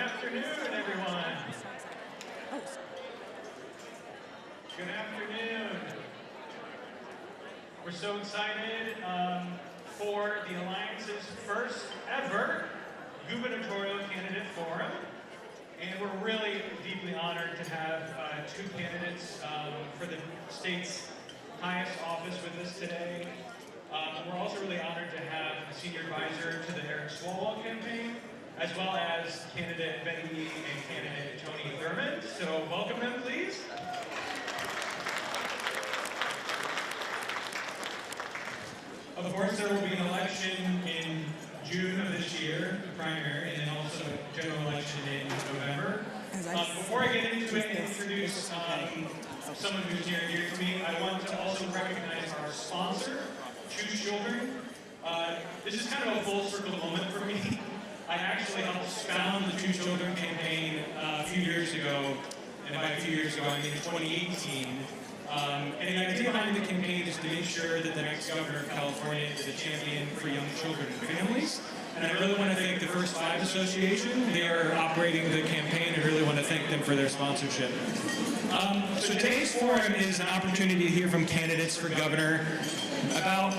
afternoon, everyone. Good afternoon. We're so excited for the Alliance's first ever Gubernatorial Candidate Forum. And we're really deeply honored to have two candidates for the state's highest office with us today. We're also really honored to have a senior advisor to the Eric Swalwell campaign, as well as candidate Betty Yee and candidate Tony Thurmond. So welcome them, please. Of course, there will be an election in June of this year, the primary, and then also a general election in November. Before I get into it and introduce someone who's near and dear to me, I want to also recognize our sponsor, Choose Children. This is kind of a full circle moment for me. I actually helped found the Choose Children campaign a few years ago, and by a few years ago I mean 2018. And the idea behind the campaign is to make sure that the next governor of California is a champion for young children and families. And I really want to thank the First Five Association. They are operating the campaign. I really want to thank them for their sponsorship. So today's forum is an opportunity to hear from candidates for governor about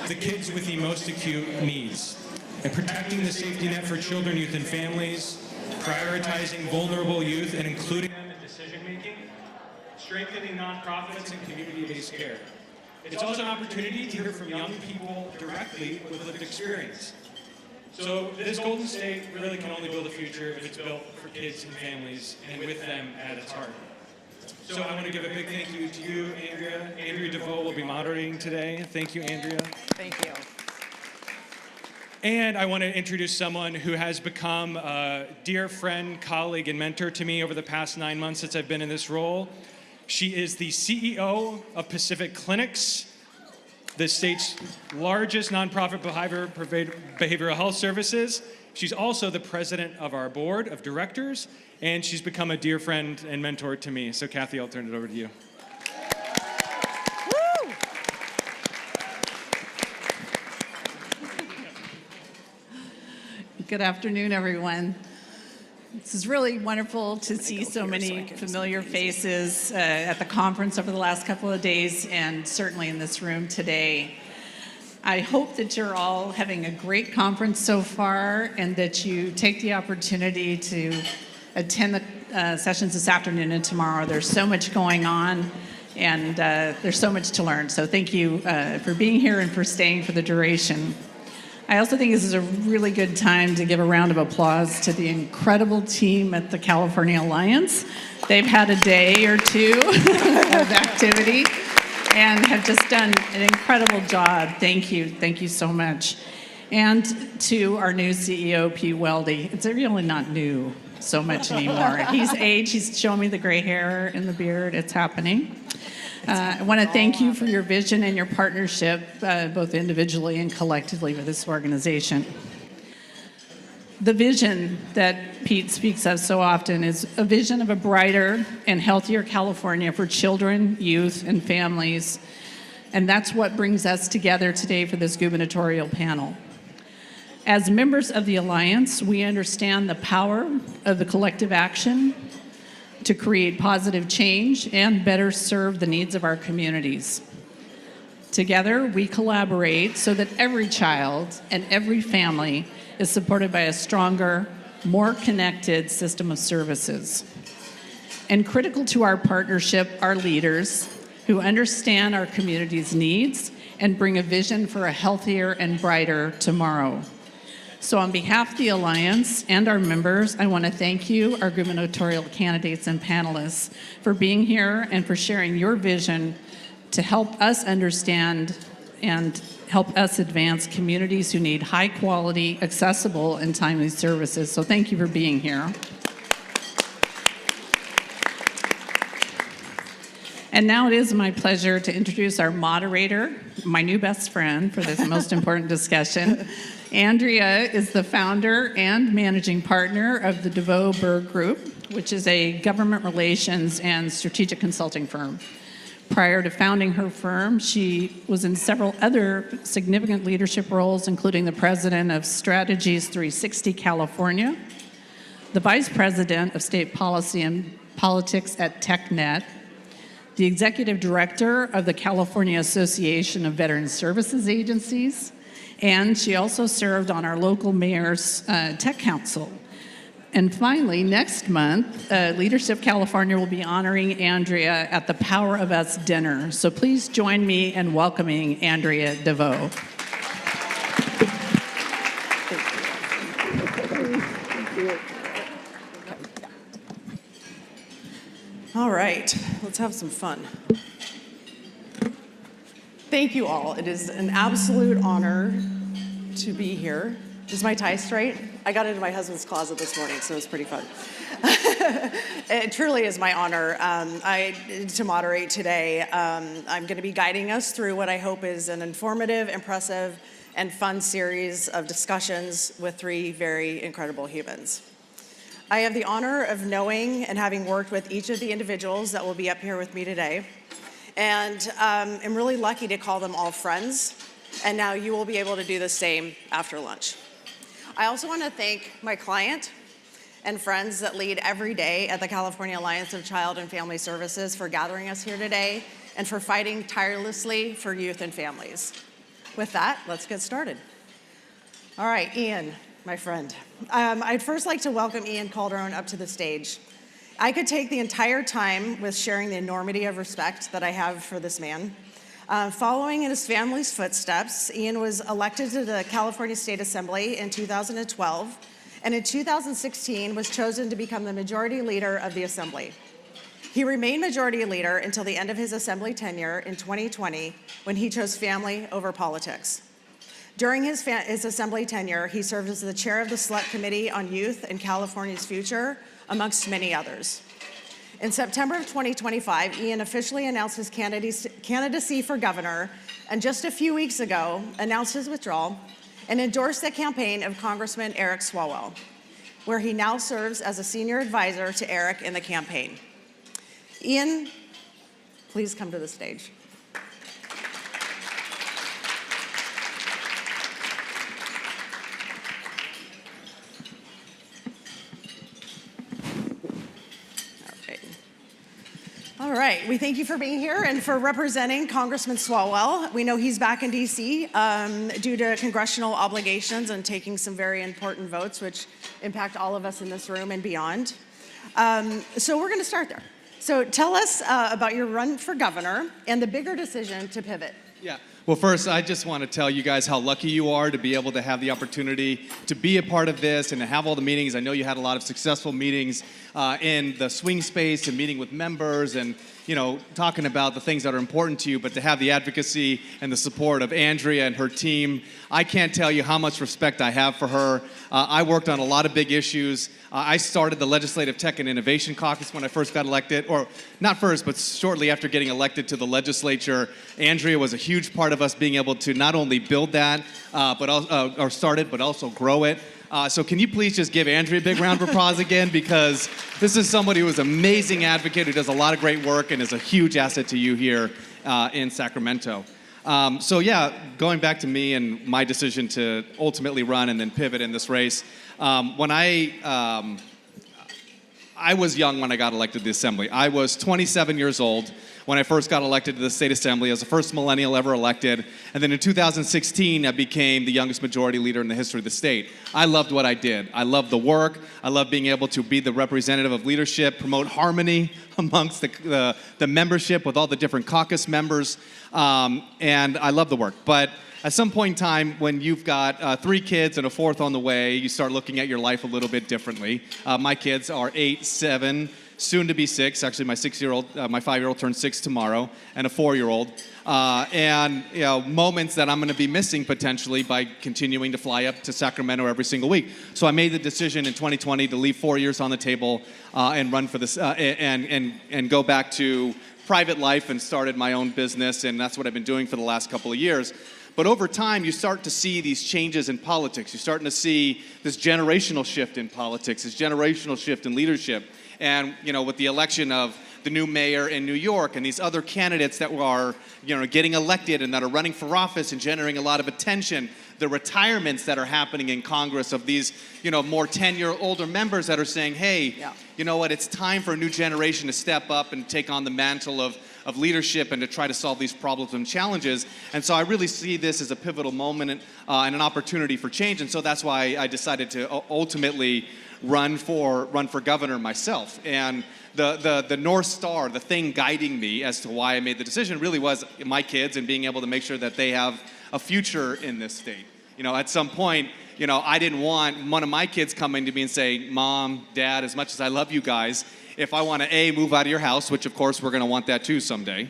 the kids with the most acute needs and protecting the safety net for children, youth, and families, prioritizing vulnerable youth and including them in decision-making, strengthening nonprofits and community-based care. It's also an opportunity to hear from young people directly with lived experience. So this Golden State really can only build a future if it's built for kids and families and with them at its heart. So I want to give a big thank you to you, Andrea. Andrea Deveau will be moderating today. Thank you, Andrea. Thank you. And I want to introduce someone who has become a dear friend, colleague, and mentor to me over the past 9 months since I've been in this role. She is the CEO of Pacific Clinics, the state's largest nonprofit behavioral health services. She's also the president of our board of directors, and she's become a dear friend and mentor to me. So Kathy, I'll turn it over to you. Woo! Good afternoon, everyone. This is really wonderful to see so many familiar faces at the conference over the last couple of days, and certainly in this room today. I hope that you're all having a great conference so far, and that you take the opportunity to attend the sessions this afternoon and tomorrow. There's so much going on, and there's so much to learn. So thank you for being here and for staying for the duration. I also think this is a really good time to give a round of applause to the incredible team at the California Alliance. They've had a day or two of activity and have just done an incredible job. Thank you. Thank you so much. And to our new CEO, Pete Weldy. It's really not new so much anymore. He's aged. He's showing me the gray hair and the beard. It's happening. I want to thank you for your vision and your partnership, both individually and collectively with this organization. The vision that Pete speaks of so often is a vision of a brighter and healthier California for children, youth, and families. And that's what brings us together today for this gubernatorial panel. As members of the Alliance, we understand the power of the collective action to create positive change and better serve the needs of our communities. Together, we collaborate so that every child and every family is supported by a stronger, more connected system of services. And critical to our partnership are leaders who understand our community's needs and bring a vision for a healthier and brighter tomorrow. So on behalf of the Alliance and our members, I want to thank you, our gubernatorial candidates and panelists, for being here and for sharing your vision to help us understand and help us advance communities who need high quality, accessible, and timely services. So thank you for being here. And now it is my pleasure to introduce our moderator, my new best friend for this most important discussion. Andrea is the founder and managing partner of the Deveau Burr Group, which is a government relations and strategic consulting firm. Prior to founding her firm, she was in several other significant leadership roles, including the president of Strategies 360 California, the Vice President of State Policy and Politics at TechNet, the Executive Director of the California Association of Veteran Services Agencies, and she also served on our local mayor's tech council. And finally, next month, Leadership California will be honoring Andrea at the Power of Us dinner. So please join me in welcoming Andrea Deveau. All right, let's have some fun. Thank you all. It is an absolute honor to be here. Is my tie straight? I got into my husband's closet this morning, so it was pretty fun. It truly is my honor to moderate today. I'm going to be guiding us through what I hope is an informative, impressive, and fun series of discussions with three very incredible humans. I have the honor of knowing and having worked with each of the individuals that will be up here with me today. And I'm really lucky to call them all friends. And now you will be able to do the same after lunch. I also want to thank my client and friends that lead every day at the California Alliance of Child and Family Services for gathering us here today and for fighting tirelessly for youth and families. With that, let's get started. All right, Ian, my friend. I'd first like to welcome Ian Calderon up to the stage. I could take the entire time with sharing the enormity of respect that I have for this man. Following in his family's footsteps, Ian was elected to the California State Assembly in 2012, and in 2016 was chosen to become the majority leader of the Assembly. He remained majority leader until the end of his Assembly tenure in 2020, when he chose family over politics. During his Assembly tenure, he served as the chair of the Select Committee on Youth and California's Future, amongst many others. In September of 2025, Ian officially announced his candidacy for governor, and just a few weeks ago, announced his withdrawal and endorsed the campaign of Congressman Eric Swalwell, where he now serves as a senior advisor to Eric in the campaign. Ian, please come to the stage. All right, we thank you for being here and for representing Congressman Swalwell. We know he's back in DC due to congressional obligations and taking some very important votes, which impact all of us in this room and beyond. So we're gonna start there. So tell us about your run for governor and the bigger decision to pivot. Yeah. Well, first, I just want to tell you guys how lucky you are to be able to have the opportunity to be a part of this and to have all the meetings. I know you had a lot of successful meetings in the swing space and meeting with members and, you know, talking about the things that are important to you, but to have the advocacy and the support of Andrea and her team, I can't tell you how much respect I have for her. I worked on a lot of big issues. I started the Legislative Tech and Innovation Caucus when I first got elected, or not first, but shortly after getting elected to the legislature. Andrea was a huge part of us being able to not only build that, or start it, but also grow it. So can you please just give Andrea a big round of applause again, because this is somebody who is an amazing advocate, who does a lot of great work and is a huge asset to you here in Sacramento. So yeah, going back to me and my decision to ultimately run and then pivot in this race, when I was young when I got elected to the Assembly. I was 27 years old when I first got elected to the State Assembly as the first millennial ever elected. And then in 2016, I became the youngest majority leader in the history of the state. I loved what I did. I loved the work. I loved being able to be the representative of leadership, promote harmony amongst the membership with all the different caucus members. And I love the work. But at some point in time, when you've got 3 kids and a 4th on the way, you start looking at your life a little bit differently. My kids are 8, 7, soon to be 6. Actually, my 5-year-old turns 6 tomorrow, and a 4-year-old. And you know, moments that I'm going to be missing potentially by continuing to fly up to Sacramento every single week. So I made the decision in 2020 to leave 4 years on the table and run for this, and go back to private life and started my own business, and that's what I've been doing for the last couple of years. But over time, you start to see these changes in politics. You're starting to see this generational shift in politics, this generational shift in leadership. And you know, with the election of the new mayor in New York and these other candidates that are, getting elected and that are running for office and generating a lot of attention, the retirements that are happening in Congress of these, more 10-year older members that are saying, hey, you know what, it's time for a new generation to step up and take on the mantle of leadership and to try to solve these problems and challenges. And so I really see this as a pivotal moment and an opportunity for change. And so that's why I decided to ultimately run for governor myself. And the North Star, the thing guiding me as to why I made the decision really was my kids and being able to make sure that they have a future in this state. At some point, I didn't want one of my kids coming to me and saying, Mom, Dad, as much as I love you guys, if I want to move out of your house, which of course we're going to want that too someday.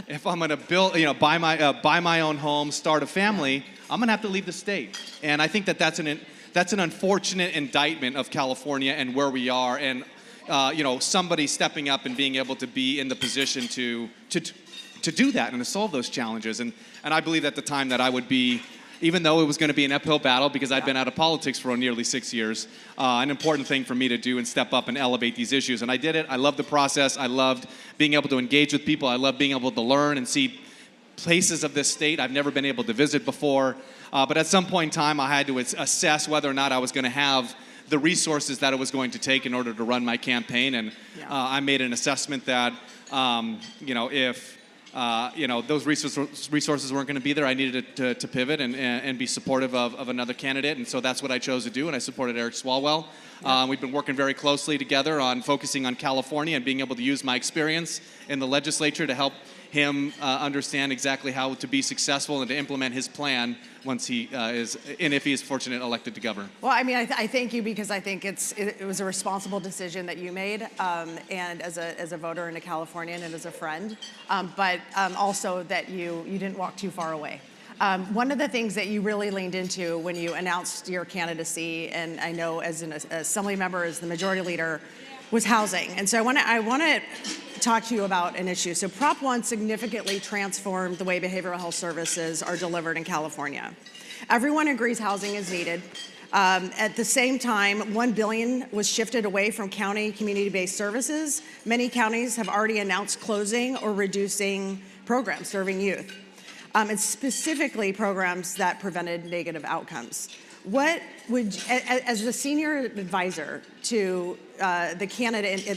If I'm going to build, buy my own home, start a family, I'm going to have to leave the state. And I think that's an unfortunate indictment of California and where we are, and somebody stepping up and being able to be in the position to do that and to solve those challenges. And I believe at the time that I would be, even though it was going to be an uphill battle because I'd been out of politics for nearly 6 years, an important thing for me to do and step up and elevate these issues. And I did it. I loved the process. I loved being able to engage with people. I loved being able to learn and see places of this state I've never been able to visit before. But at some point in time, I had to assess whether or not I was going to have the resources that it was going to take in order to run my campaign. And I made an assessment that, if those resources weren't going to be there, I needed to pivot and be supportive of another candidate. And so that's what I chose to do, and I supported Eric Swalwell. We've been working very closely together on focusing on California and being able to use my experience in the legislature to help him understand exactly how to be successful and to implement his plan once he if he is fortunate elected to govern. Well, I mean, I thank you because I think it was a responsible decision that you made, and as a voter and a Californian and as a friend, but also that you didn't walk too far away. One of the things that you really leaned into when you announced your candidacy, and I know as an assembly member, as the majority leader, was housing. And so I want to talk to you about an issue. So Prop 1 significantly transformed the way behavioral health services are delivered in California. Everyone agrees housing is needed. At the same time, $1 billion was shifted away from county community-based services. Many counties have already announced closing or reducing programs serving youth, and specifically programs that prevented negative outcomes. What would, as the senior advisor to the candidate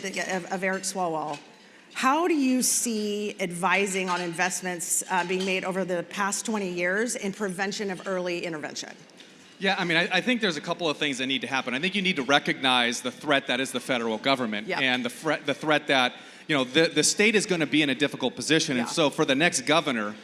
of Eric Swalwell, how do you see advising on investments being made over the past 20 years in prevention of early intervention? Yeah, I mean, I think there's a couple of things that need to happen. I think you need to recognize the threat that is the federal government, and the threat that, the state is going to be in a difficult position. And so for the next governor,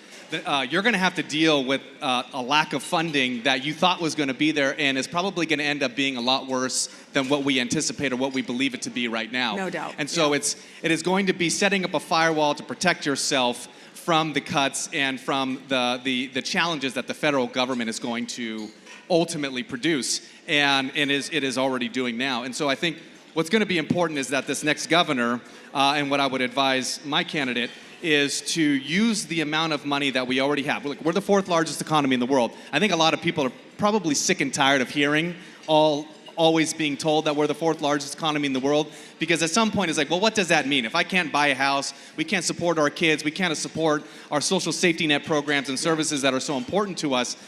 you're going to have to deal with a lack of funding that you thought was going to be there and is probably going to end up being a lot worse than what we anticipate or what we believe it to be right now. No doubt. And so it is going to be setting up a firewall to protect yourself from the cuts and from the challenges that the federal government is going to ultimately produce, and it is already doing now. And so I think what's going to be important is that this next governor, and what I would advise my candidate, is to use the amount of money that we already have. We're the fourth largest economy in the world. I think a lot of people are probably sick and tired of hearing always being told that we're the fourth largest economy in the world, because at some point it's like, well, what does that mean? If I can't buy a house, we can't support our kids, we can't support our social safety net programs and services that are so important to us,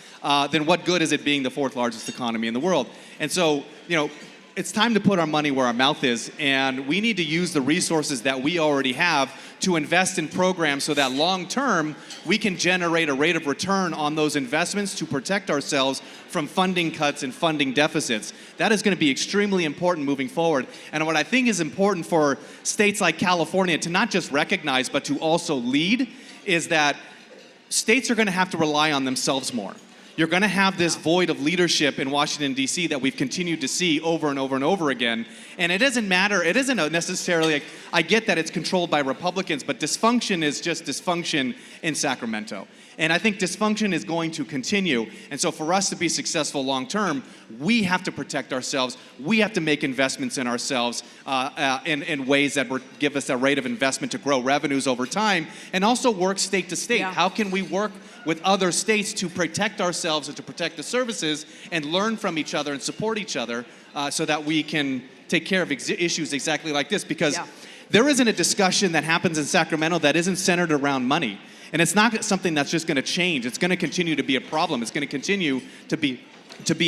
then what good is it being the fourth largest economy in the world? And so, it's time to put our money where our mouth is, and we need to use the resources that we already have to invest in programs so that long term we can generate a rate of return on those investments to protect ourselves from funding cuts and funding deficits. That is going to be extremely important moving forward. And what I think is important for states like California to not just recognize but to also lead is that states are going to have to rely on themselves more. You're going to have this void of leadership in Washington, D.C. that we've continued to see over and over and over again. And it doesn't matter. It isn't necessarily like, I get that it's controlled by Republicans, but dysfunction is just dysfunction in Sacramento. And I think dysfunction is going to continue. And so for us to be successful long term, we have to protect ourselves. We have to make investments in ourselves in ways that give us a rate of investment to grow revenues over time, and also work state to state. Yeah. How can we work with other states to protect ourselves and to protect the services and learn from each other and support each other so that we can take care of issues exactly like this? Because there isn't a discussion that happens in Sacramento that isn't centered around money. And it's not something that's just going to change. It's going to continue to be a problem. It's going to continue to be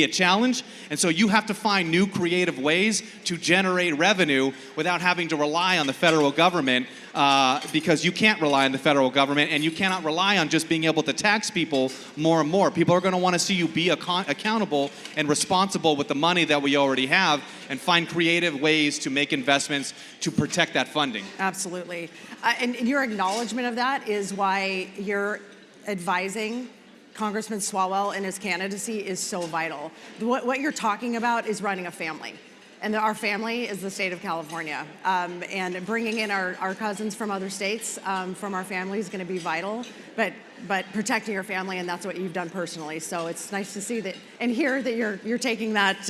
a challenge. And so you have to find new creative ways to generate revenue without having to rely on the federal government, because you can't rely on the federal government, and you cannot rely on just being able to tax people more and more. People are going to want to see you be accountable and responsible with the money that we already have, and find creative ways to make investments to protect that funding. Absolutely. And your acknowledgement of that is why you're advising Congressman Swalwell in his candidacy is so vital. What you're talking about is running a family. And our family is the state of California. And bringing in our cousins from other states from our family is going to be vital. But protecting your family, and that's what you've done personally. So it's nice to see that and hear that you're taking that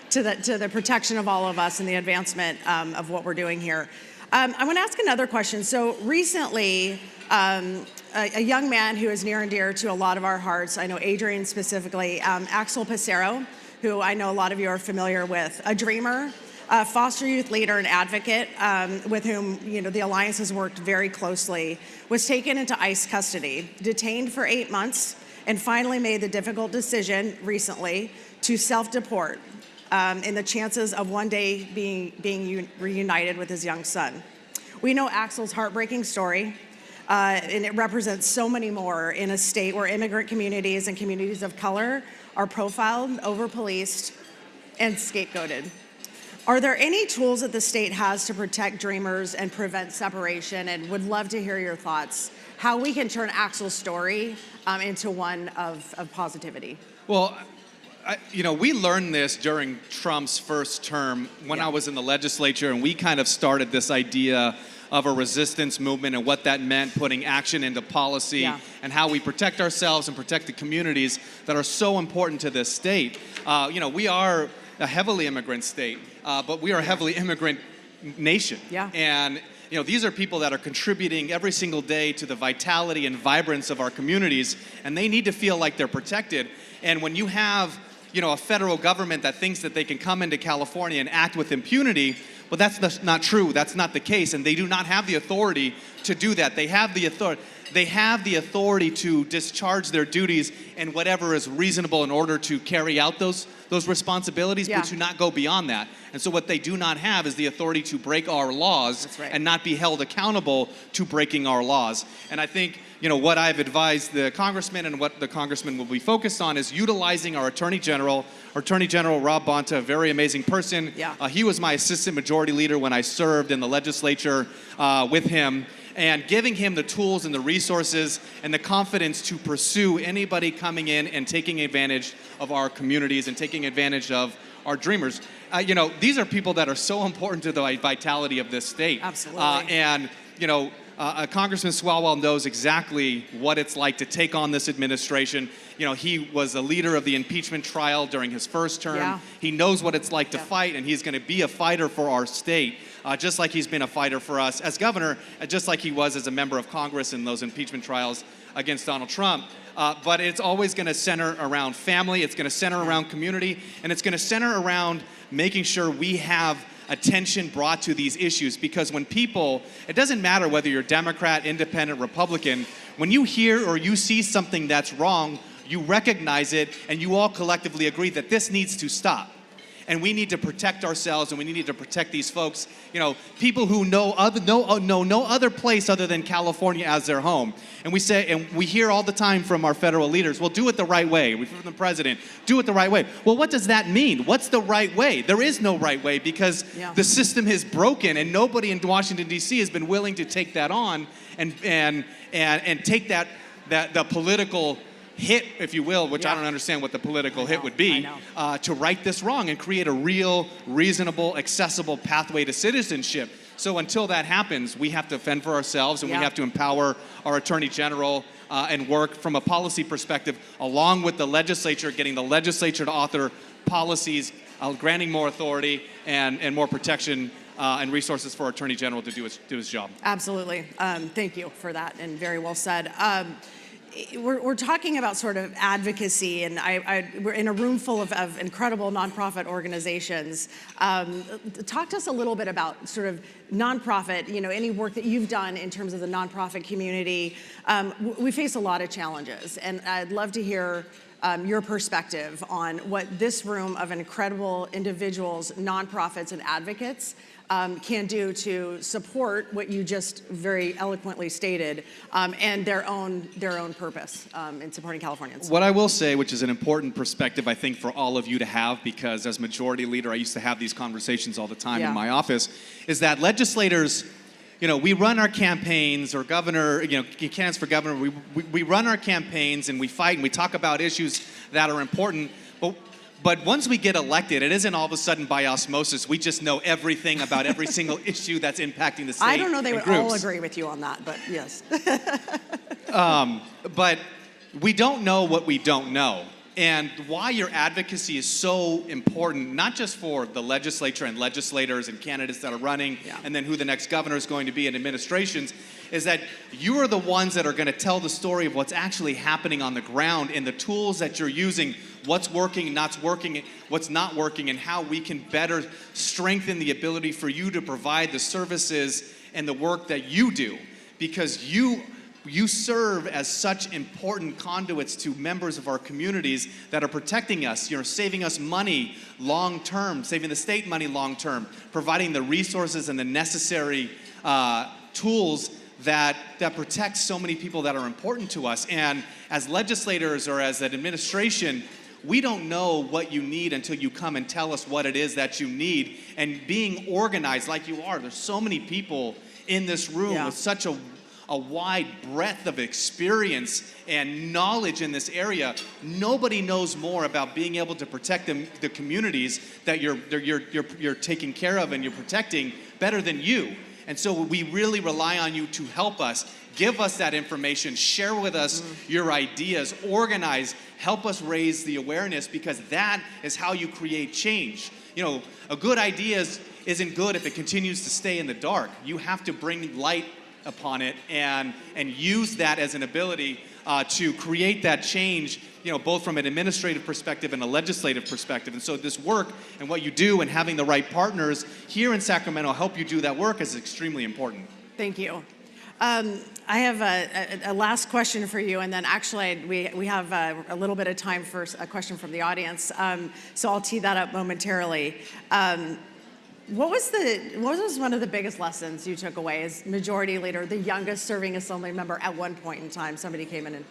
to the protection of all of us and the advancement of what we're doing here. I want to ask another question. So recently, a young man who is near and dear to a lot of our hearts, I know Adrian specifically, Axel Pissarro, who I know a lot of you are familiar with, a dreamer, a foster youth leader and advocate with whom the Alliance has worked very closely, was taken into ICE custody, detained for 8 months, and finally made the difficult decision recently to self-deport in the chances of one day being reunited with his young son. We know Axel's heartbreaking story, and it represents so many more in a state where immigrant communities and communities of color are profiled, over-policed, and scapegoated. Are there any tools that the state has to protect dreamers and prevent separation? And would love to hear your thoughts, how we can turn Axel's story into one of positivity. Well, we learned this during Trump's first term when I was in the legislature, and we kind of started this idea of a resistance movement and what that meant, putting action into policy, and how we protect ourselves and protect the communities that are so important to this state. We are a heavily immigrant state, but we are a heavily immigrant nation. And these are people that are contributing every single day to the vitality and vibrance of our communities, and they need to feel like they're protected. And when you have a federal government that thinks that they can come into California and act with impunity, well, that's not true. That's not the case, and they do not have the authority to do that. They have the authority to discharge their duties and whatever is reasonable in order to carry out those responsibilities, but to not go beyond that. And so what they do not have is the authority to break our laws and not be held accountable to breaking our laws. And I think what I've advised the congressman and what the congressman will be focused on is utilizing our Attorney General. Our Attorney General, Rob Bonta, a very amazing person. He was my assistant majority leader when I served in the legislature with him, and giving him the tools and the resources and the confidence to pursue anybody coming in and taking advantage of our communities and taking advantage of our dreamers. These are people that are so important to the vitality of this state. Absolutely. Congressman Swalwell knows exactly what it's like to take on this administration. He was a leader of the impeachment trial during his first term. He knows what it's like to fight, and he's going to be a fighter for our state, just like he's been a fighter for us as governor, just like he was as a member of Congress in those impeachment trials against Donald Trump. But it's always going to center around family, it's going to center around community, and it's going to center around making sure we have attention brought to these issues, because when people, it doesn't matter whether you're Democrat, Independent, Republican, when you hear or you see something that's wrong, you recognize it and you all collectively agree that this needs to stop. And we need to protect ourselves, and we need to protect these folks. People who know no other place other than California as their home. And we say, and we hear all the time from our federal leaders, well, do it the right way. We hear from the president, do it the right way. Well, what does that mean? What's the right way? There is no right way, because the system is broken, and nobody in Washington, D.C. has been willing to take that on and take the political hit, if you will, which I don't understand what the political hit would be, to right this wrong and create a real, reasonable, accessible pathway to citizenship. So until that happens, we have to fend for ourselves, and we have to empower our Attorney General and work from a policy perspective along with the legislature, getting the legislature to author policies, granting more authority and more protection and resources for our Attorney General to do his job. Absolutely. Thank you for that, and very well said. we're talking about sort of advocacy, and we're in a room full of incredible nonprofit organizations. Talk to us a little bit about sort of nonprofit, any work that you've done in terms of the nonprofit community. We face a lot of challenges, and I'd love to hear your perspective on what this room of incredible individuals, nonprofits, and advocates can do to support what you just very eloquently stated, and their own purpose in supporting Californians. What I will say, which is an important perspective I think for all of you to have, because as majority leader I used to have these conversations all the time in my office, is that legislators, we run our campaigns, or governor, candidates for governor, we run our campaigns and we fight and we talk about issues that are important, but once we get elected, it isn't all of a sudden by osmosis. We just know everything about every single issue that's impacting the state. I don't know they would groups. all agree with you on that, but yes. But we don't know what we don't know. And why your advocacy is so important, not just for the legislature and legislators and candidates that are running, and then who the next governor is going to be in administrations, is that you are the ones that are going to tell the story of what's actually happening on the ground and the tools that you're using, what's working, not working, what's not working, and how we can better strengthen the ability for you to provide the services and the work that you do. Because you serve as such important conduits to members of our communities that are protecting us, saving us money long term, saving the state money long term, providing the resources and the necessary tools that protect so many people that are important to us. And as legislators or as an administration, we don't know what you need until you come and tell us what it is that you need. And being organized like you are, there's so many people in this room with such a wide breadth of experience and knowledge in this area. Nobody knows more about being able to protect the communities that you're taking care of and you're protecting better than you. And so we really rely on you to help us, give us that information, share with us your ideas, organize, help us raise the awareness, because that is how you create change. A good idea isn't good if it continues to stay in the dark. You have to bring light upon it and use that as an ability to create that change, both from an administrative perspective and a legislative perspective. And so this work and what you do and having the right partners here in Sacramento help you do that work is extremely important. Thank you. I have a last question for you, and then actually we have a little bit of time for a question from the audience. So I'll tee that up momentarily. What was one of the biggest lessons you took away as majority leader, the youngest serving assembly member at one point in time? Somebody came in and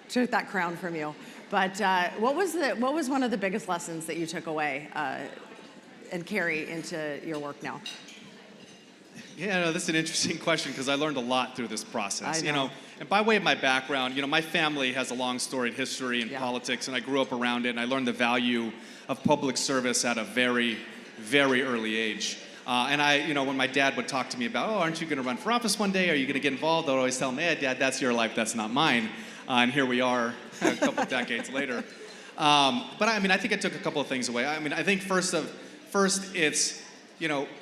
took that crown from you. But what was one of the biggest lessons that you took away and carry into your work now? Yeah, this is an interesting question because I learned a lot through this process. I know. And by way of my background, my family has a long storied history in politics, and I grew up around it, and I learned the value of public service at a very, very early age. And when my dad would talk to me about, aren't you going to run for office one day? Are you going to get involved? I would always tell him, hey, Dad, that's your life, that's not mine. And here we are a couple decades later. But I think I took a couple of things away. I think first it's,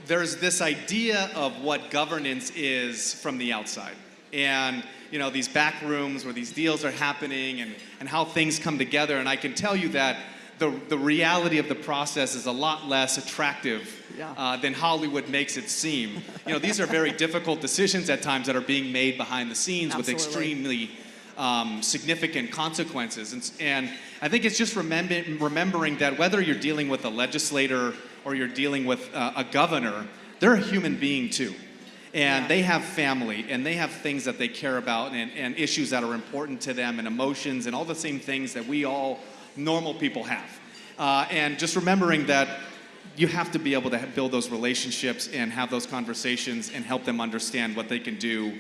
there's this idea of what governance is from the outside. And, these back rooms where these deals are happening and how things come together. And I can tell you that the reality of the process is a lot less attractive than Hollywood makes it seem. These are very difficult decisions at times that are being made behind the scenes with extremely significant consequences. And I think it's just remembering that whether you're dealing with a legislator or you're dealing with a governor, they're a human being too. And they have family, and they have things that they care about and issues that are important to them and emotions and all the same things that we all normal people have. And just remembering that you have to be able to build those relationships and have those conversations and help them understand what they can do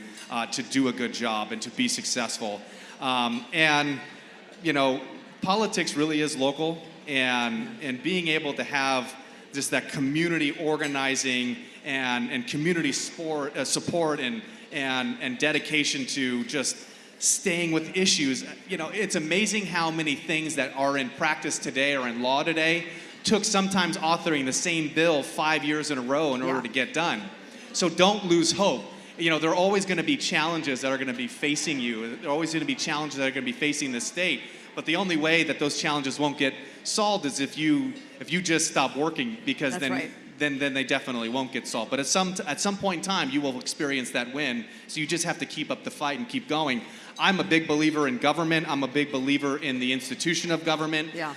to do a good job and to be successful. Politics really is local, and being able to have just that community organizing and community support and dedication to just staying with issues. It's amazing how many things that are in practice today or in law today took sometimes authoring the same bill 5 years in a row in order to get done. So don't lose hope. there are always going to be challenges that are going to be facing you. There are always going to be challenges that are going to be facing the state. But the only way that those challenges won't get solved is if you just stop working, because then they definitely won't get solved. But at some point in time, you will experience that win. So you just have to keep up the fight and keep going. I'm a big believer in government. I'm a big believer in the institution of government. Yeah.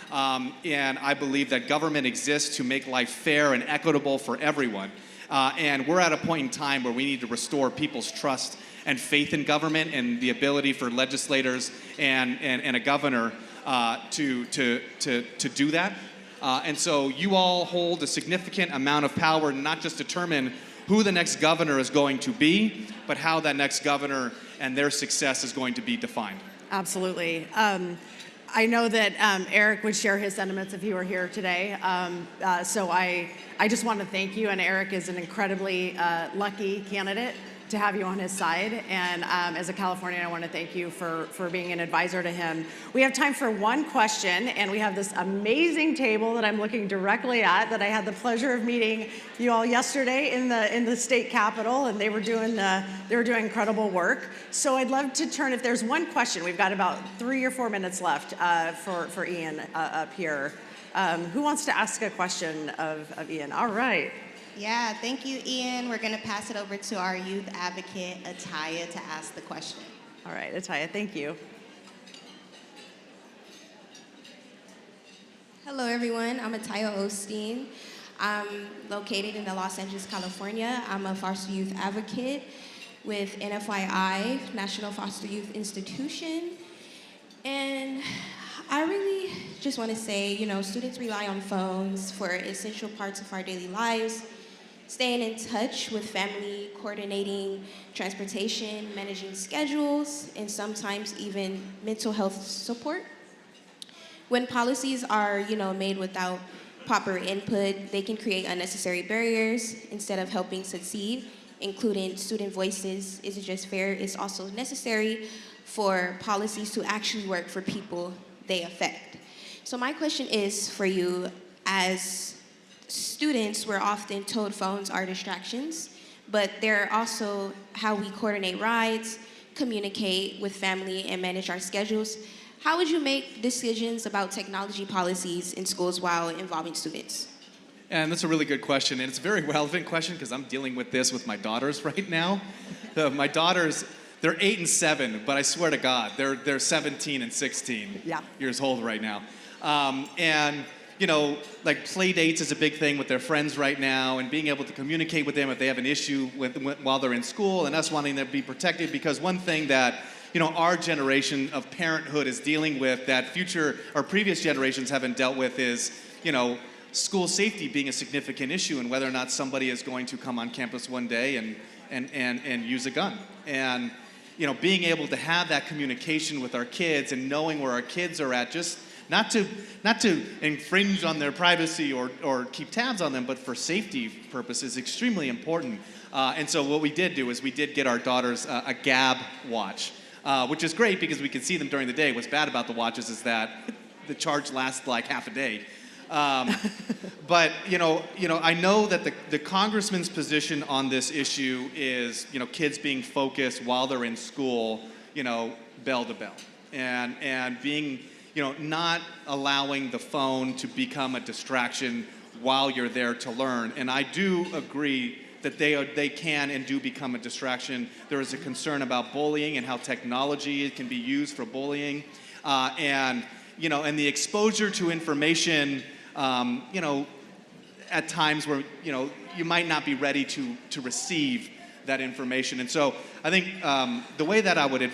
And I believe that government exists to make life fair and equitable for everyone. And we're at a point in time where we need to restore people's trust and faith in government, and the ability for legislators and a governor to do that. And so you all hold a significant amount of power to not just determine who the next governor is going to be, but how that next governor and their success is going to be defined. Absolutely. I know that Eric would share his sentiments if he were here today. So I just want to thank you, and Eric is an incredibly lucky candidate to have you on his side. And as a Californian, I want to thank you for being an advisor to him. We have time for one question, and we have this amazing table that I'm looking directly at that I had the pleasure of meeting you all yesterday in the state capitol, and they were doing incredible work. So I'd love to turn, if there's one question, we've got about 3 or 4 minutes left for Ian up here. Who wants to ask a question of Ian? All right. Yeah, thank you, Ian. We're going to pass it over to our youth advocate, Ataya, to ask the question. All right, Ataya, thank you. Hello, everyone. I'm Ataya Osteen. I'm located in Los Angeles, California. I'm a foster youth advocate with NFYI, National Foster Youth Institution. And I really just want to say, students rely on phones for essential parts of our daily lives, staying in touch with family, coordinating transportation, managing schedules, and sometimes even mental health support. When policies are, made without proper input, they can create unnecessary barriers instead of helping succeed, including student voices. Is it just fair? It's also necessary for policies to actually work for people they affect. So my question is for you, as students, we're often told phones are distractions, but they're also how we coordinate rides, communicate with family, and manage our schedules. How would you make decisions about technology policies in schools while involving students? And that's a really good question, and it's a very relevant question because I'm dealing with this with my daughters right now. My daughters, they're 8 and 7, but I swear to God, they're 17 and 16 years old right now. And like play dates is a big thing with their friends right now, and being able to communicate with them if they have an issue while they're in school, and us wanting them to be protected, because one thing that our generation of parenthood is dealing with that future or previous generations haven't dealt with is school safety being a significant issue, and whether or not somebody is going to come on campus one day and use a gun. And being able to have that communication with our kids and knowing where our kids are at, just not to infringe on their privacy or keep tabs on them, but for safety purposes, extremely important. And so what we did do is we did get our daughters a Gab watch, which is great because we can see them during the day. What's bad about the watches is that the charge lasts like half a day. But I know that the congressman's position on this issue is kids being focused while they're in school, bell to bell, and being not allowing the phone to become a distraction while you're there to learn. And I do agree that they can and do become a distraction. There is a concern about bullying and how technology can be used for bullying, and the exposure to information. At times where you might not be ready to receive that information. And so I think the way that I would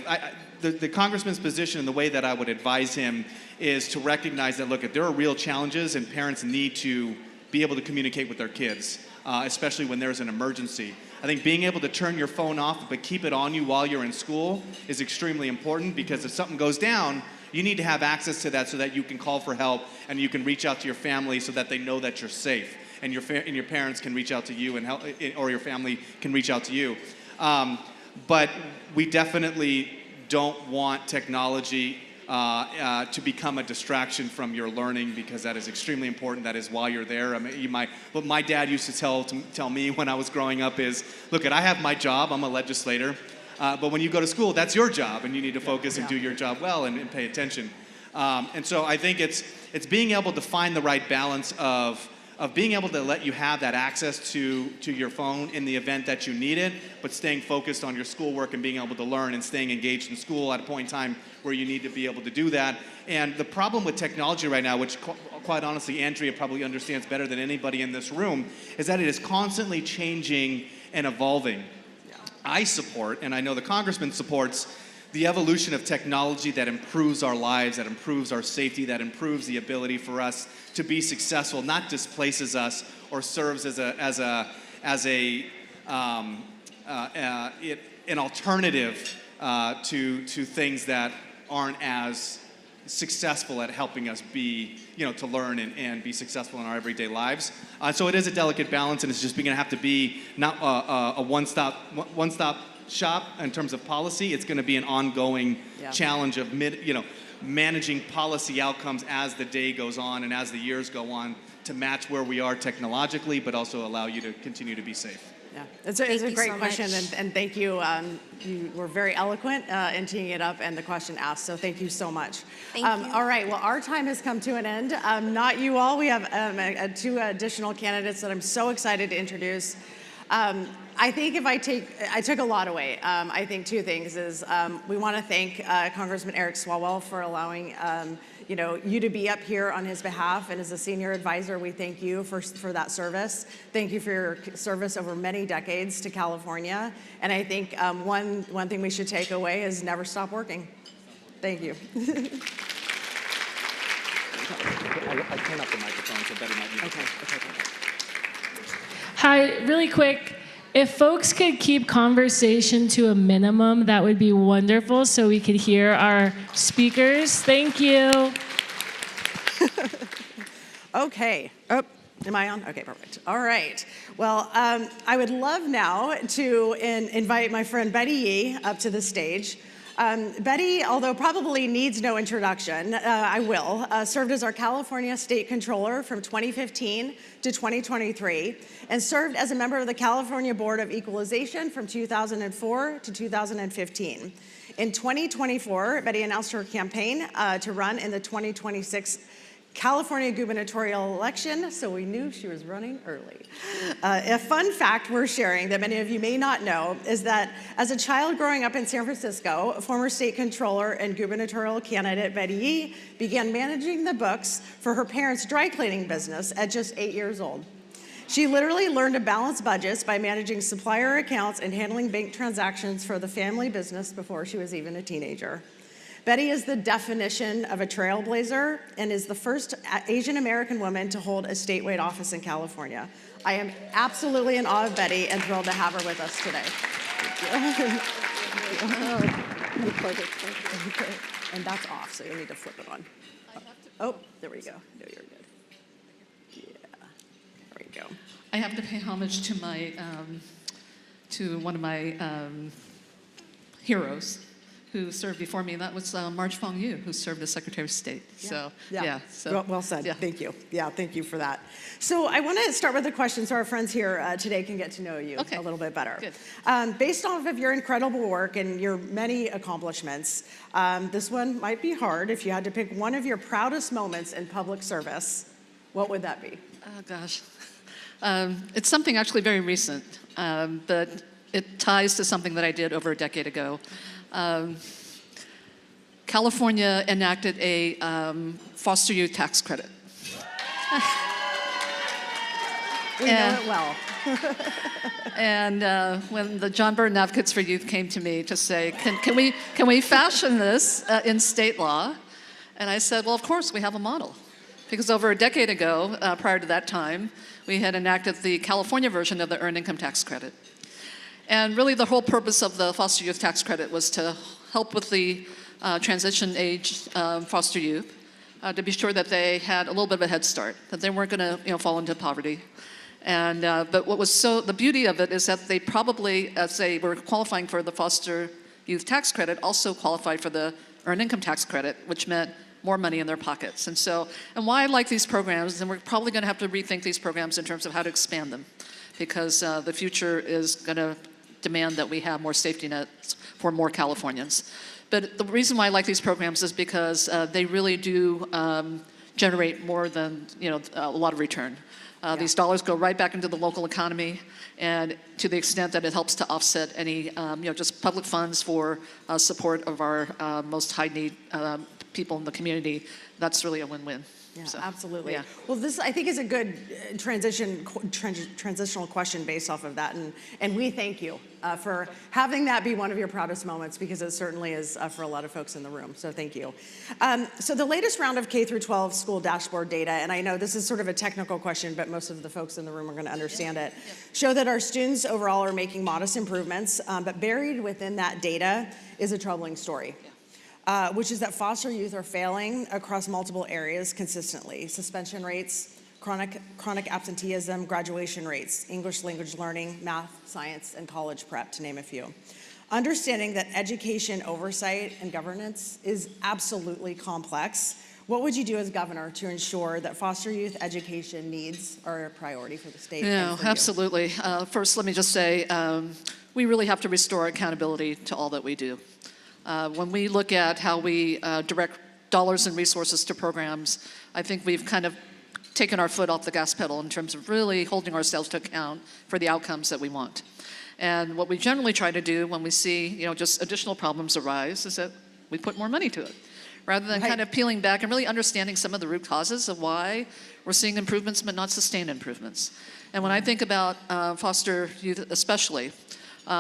the congressman's position and the way that I would advise him is to recognize that, look, if there are real challenges and parents need to be able to communicate with their kids, especially when there's an emergency. I think being able to turn your phone off but keep it on you while you're in school is extremely important, because if something goes down, you need to have access to that so that you can call for help and you can reach out to your family so that they know that you're safe, and your parents can reach out to you and help, or your family can reach out to you. But we definitely don't want technology to become a distraction from your learning, because that is extremely important. That is why you're there. I mean, what my dad used to tell me when I was growing up is, look, I have my job. I'm a legislator. But when you go to school, that's your job, and you need to focus and do your job well and pay attention. And so I think it's being able to find the right balance of being able to let you have that access to your phone in the event that you need it, but staying focused on your schoolwork and being able to learn and staying engaged in school at a point in time where you need to be able to do that. And the problem with technology right now, which quite honestly Andrea probably understands better than anybody in this room, is that it is constantly changing and evolving. I support, and I know the Congressman supports, the evolution of technology that improves our lives, that improves our safety, that improves the ability for us to be successful, not displaces us or serves as an alternative to things that aren't as successful at helping us be, to learn and be successful in our everyday lives. So it is a delicate balance, and it's just going to have to be not a one-stop shop in terms of policy. It's going to be an ongoing challenge of managing policy outcomes as the day goes on and as the years go on to match where we are technologically, but also allow you to continue to be safe. Yeah, it's a great question, and thank you. You were very eloquent in teeing it up and the question asked, so thank you so much. Thank you. All right, well, our time has come to an end. Not you all. We have two additional candidates that I'm so excited to introduce. I think I took a lot away. I think two things is we want to thank Congressman Eric Swalwell for allowing you to be up here on his behalf, and as a senior advisor, we thank you for that service. Thank you for your service over many decades to California, and I think one thing we should take away is never stop working. Thank you. I turn up the microphone so Betty might need Okay. Hi, really quick. If folks could keep conversation to a minimum, that would be wonderful so we could hear our speakers. Thank you. Okay. Oh, am I on? Okay, perfect. All right. Well, I would love now to invite my friend Betty Yee up to the stage. Betty, although probably needs no introduction, I will, served as our California State Controller from 2015 to 2023, and served as a member of the California Board of Equalization from 2004 to 2015. In 2024, Betty announced her campaign to run in the 2026 California gubernatorial election, so we knew she was running early. A fun fact we're sharing that many of you may not know is that as a child growing up in San Francisco, former state controller and gubernatorial candidate Betty Yee began managing the books for her parents' dry cleaning business at just 8 years old. She literally learned to balance budgets by managing supplier accounts and handling bank transactions for the family business before she was even a teenager. Betty is the definition of a trailblazer and is the first Asian American woman to hold a statewide office in California. I am absolutely in awe of Betty and thrilled to have her with us today. And that's off, so you'll need to flip it on. Oh, there we go. No, you're good. Yeah, there we go. I have to pay homage to one of my heroes who served before me, and that was Marge Fong Yu, who served as Secretary of State. So, well said. Yeah. Thank you. Yeah, thank you for that. So I want to start with a question so our friends here today can get to know you a little bit better. Good. Based off of your incredible work and your many accomplishments, this one might be hard. If you had to pick one of your proudest moments in public service, what would that be? Oh, gosh. It's something actually very recent, but it ties to something that I did over a decade ago. California enacted a foster youth tax credit. We know it well. And when the John Burr Advocates for Youth came to me to say, can we fashion this in state law? And I said, well, of course, we have a model. Because over a decade ago, prior to that time, we had enacted the California version of the Earned Income Tax Credit. And really the whole purpose of the foster youth tax credit was to help with the transition age foster youth, to be sure that they had a little bit of a head start, that they weren't going to fall into poverty. And but what was the beauty of it is that they probably, as they were qualifying for the foster youth tax credit, also qualified for the earned income tax credit, which meant more money in their pockets. And why I like these programs, and we're probably going to have to rethink these programs in terms of how to expand them, because the future is going to demand that we have more safety nets for more Californians. But the reason why I like these programs is because they really do generate more than a lot of return. These dollars go right back into the local economy, and to the extent that it helps to offset any just public funds for support of our most high need people in the community, that's really a win-win. Yeah, So, absolutely. yeah. Well, this I think is a good transitional question based off of that, and we thank you for having that be one of your proudest moments, because it certainly is for a lot of folks in the room. So thank you. So the latest round of K through 12 school dashboard data, and I know this is sort of a technical question, but most of the folks in the room are going to understand it, show that our students overall are making modest improvements, but buried within that data is a troubling story. Which is that foster youth are failing across multiple areas consistently. Suspension rates, chronic absenteeism, graduation rates, English language learning, math, science, and college prep, to name a few. Understanding that education oversight and governance is absolutely complex, what would you do as governor to ensure that foster youth education needs are a priority for the state? Yeah, and for you? absolutely. First, let me just say, we really have to restore accountability to all that we do. When we look at how we direct dollars and resources to programs, I think we've kind of taken our foot off the gas pedal in terms of really holding ourselves to account for the outcomes that we want. And what we generally try to do when we see, just additional problems arise is that we put more money to it, rather than kind of peeling back and really understanding some of the root causes of why we're seeing improvements but not sustained improvements. And when I think about foster youth especially,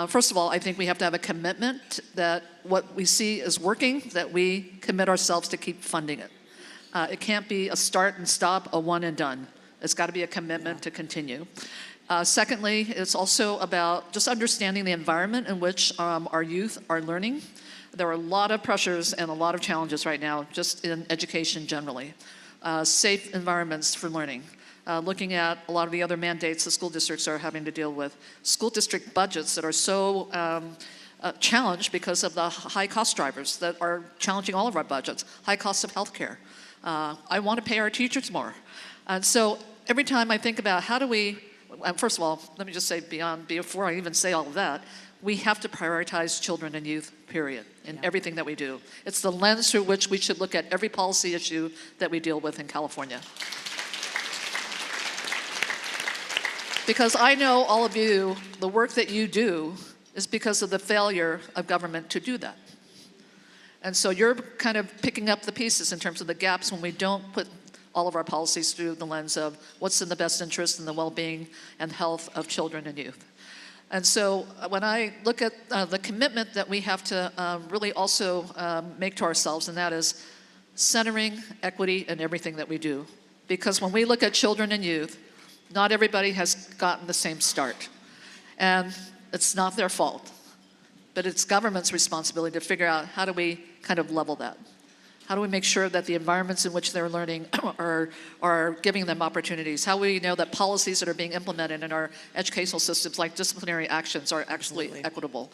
first of all, I think we have to have a commitment that what we see is working, that we commit ourselves to keep funding it. It can't be a start and stop, a one and done. It's got to be a commitment to continue. Secondly, it's also about just understanding the environment in which our youth are learning. There are a lot of pressures and a lot of challenges right now, just in education generally. Safe environments for learning. Looking at a lot of the other mandates the school districts are having to deal with. School district budgets that are so challenged because of the high cost drivers that are challenging all of our budgets. High costs of healthcare. I want to pay our teachers more. And so every time I think about how do we, first of all, let me just say before I even say all of that, we have to prioritize children and youth, period, in everything that we do. It's the lens through which we should look at every policy issue that we deal with in California. Because I know all of you, the work that you do is because of the failure of government to do that. And so you're kind of picking up the pieces in terms of the gaps when we don't put all of our policies through the lens of what's in the best interest and the well-being and health of children and youth. And so when I look at the commitment that we have to really also make to ourselves, and that is centering equity in everything that we do. Because when we look at children and youth, not everybody has gotten the same start. And it's not their fault. But it's government's responsibility to figure out how do we kind of level that. How do we make sure that the environments in which they're learning are giving them opportunities? How do we know that policies that are being implemented in our educational systems, like disciplinary actions, are actually equitable?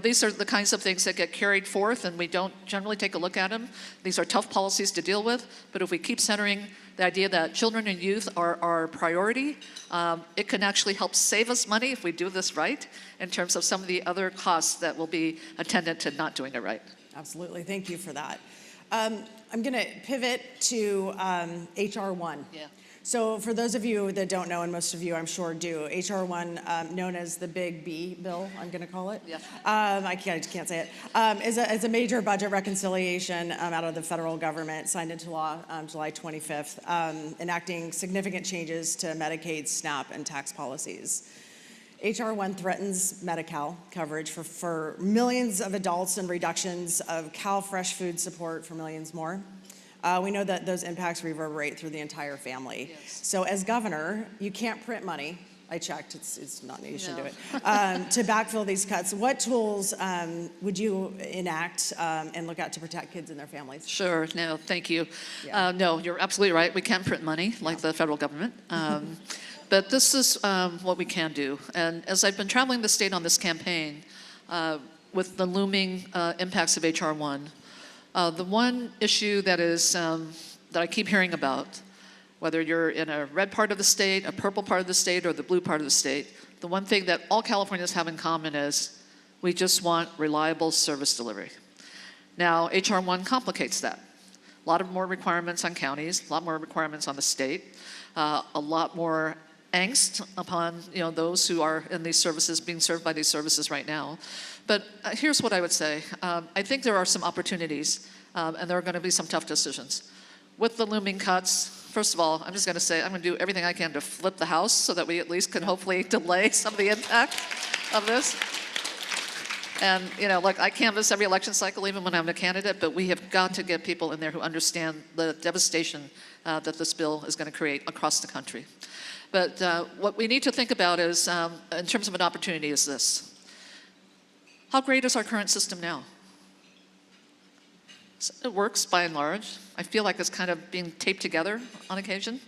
These are the kinds of things that get carried forth, and we don't generally take a look at them. These are tough policies to deal with, but if we keep centering the idea that children and youth are our priority, it can actually help save us money if we do this right, in terms of some of the other costs that will be attendant to not doing it right. Absolutely, thank you for that. I'm going to pivot to HR 1. Yeah. So for those of you that don't know, and most of you I'm sure do, HR 1, known as the Big B bill, I'm going to call it. Yeah. I just can't say it. Is a major budget reconciliation out of the federal government, signed into law July 25th, enacting significant changes to Medicaid, SNAP, and tax policies. HR 1 threatens Medi-Cal coverage for millions of adults and reductions of Cal Fresh food support for millions more. We know that those impacts reverberate through the entire family. Yes. So as governor, you can't print money. I checked, it's not, you shouldn't do it, to backfill these cuts. What tools would you enact and look at to protect kids and their families? Sure, no, thank you. Yeah. No, you're absolutely right. We can't print money like the federal government. But this is what we can do. And as I've been traveling the state on this campaign, with the looming impacts of HR 1, The one issue that is that I keep hearing about, whether you're in a red part of the state, a purple part of the state, or the blue part of the state, the one thing that all Californians have in common is we just want reliable service delivery. Now, HR 1 complicates that. A lot of more requirements on counties, a lot more requirements on the state, a lot more angst upon those who are in these services, being served by these services right now. But here's what I would say. I think there are some opportunities, and there are going to be some tough decisions. With the looming cuts, first of all, I'm just going to say I'm going to do everything I can to flip the House so that we at least can hopefully delay some of the impact of this. And, look, I canvass every election cycle, even when I'm a candidate, but we have got to get people in there who understand the devastation that this bill is going to create across the country. But what we need to think about is, in terms of an opportunity, is this. How great is our current system now? It works by and large. I feel like it's kind of being taped together on occasion.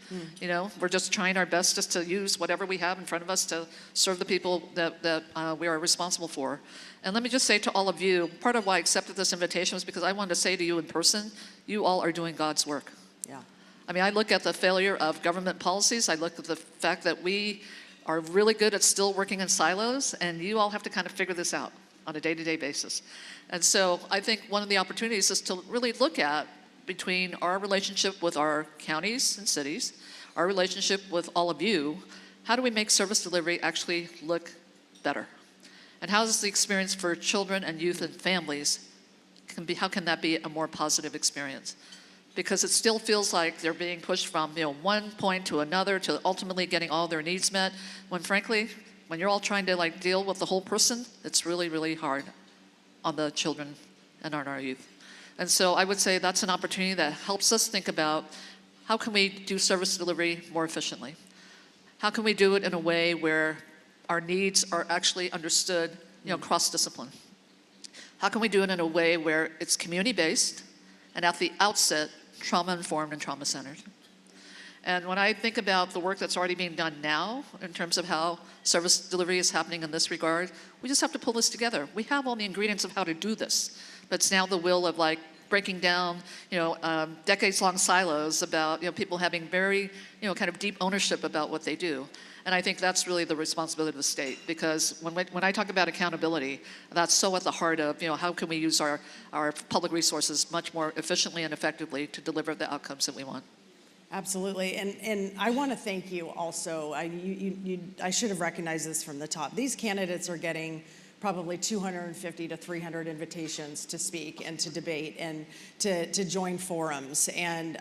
We're just trying our best just to use whatever we have in front of us to serve the people that we are responsible for. And let me just say to all of you, part of why I accepted this invitation was because I wanted to say to you in person, you all are doing God's work. Yeah. I mean, I look at the failure of government policies. I look at the fact that we are really good at still working in silos, and you all have to kind of figure this out on a day-to-day basis. And so I think one of the opportunities is to really look at between our relationship with our counties and cities, our relationship with all of you, how do we make service delivery actually look better? And how is the experience for children and youth and families, how can that be a more positive experience? Because it still feels like they're being pushed from one point to another to ultimately getting all their needs met, when frankly, when you're all trying to deal with the whole person, it's really, really hard on the children and on our youth. And so I would say that's an opportunity that helps us think about how can we do service delivery more efficiently? How can we do it in a way where our needs are actually understood, cross-discipline? How can we do it in a way where it's community-based and at the outset, trauma-informed and trauma-centered? And when I think about the work that's already being done now in terms of how service delivery is happening in this regard, we just have to pull this together. We have all the ingredients of how to do this, but it's now the will of breaking down, decades-long silos about people having very, kind of deep ownership about what they do. And I think that's really the responsibility of the state, because when I talk about accountability, that's so at the heart of how can we use our public resources much more efficiently and effectively to deliver the outcomes that we want. Absolutely, and I want to thank you also. I should have recognized this from the top. These candidates are getting probably 250 to 300 invitations to speak and to debate and to join forums. And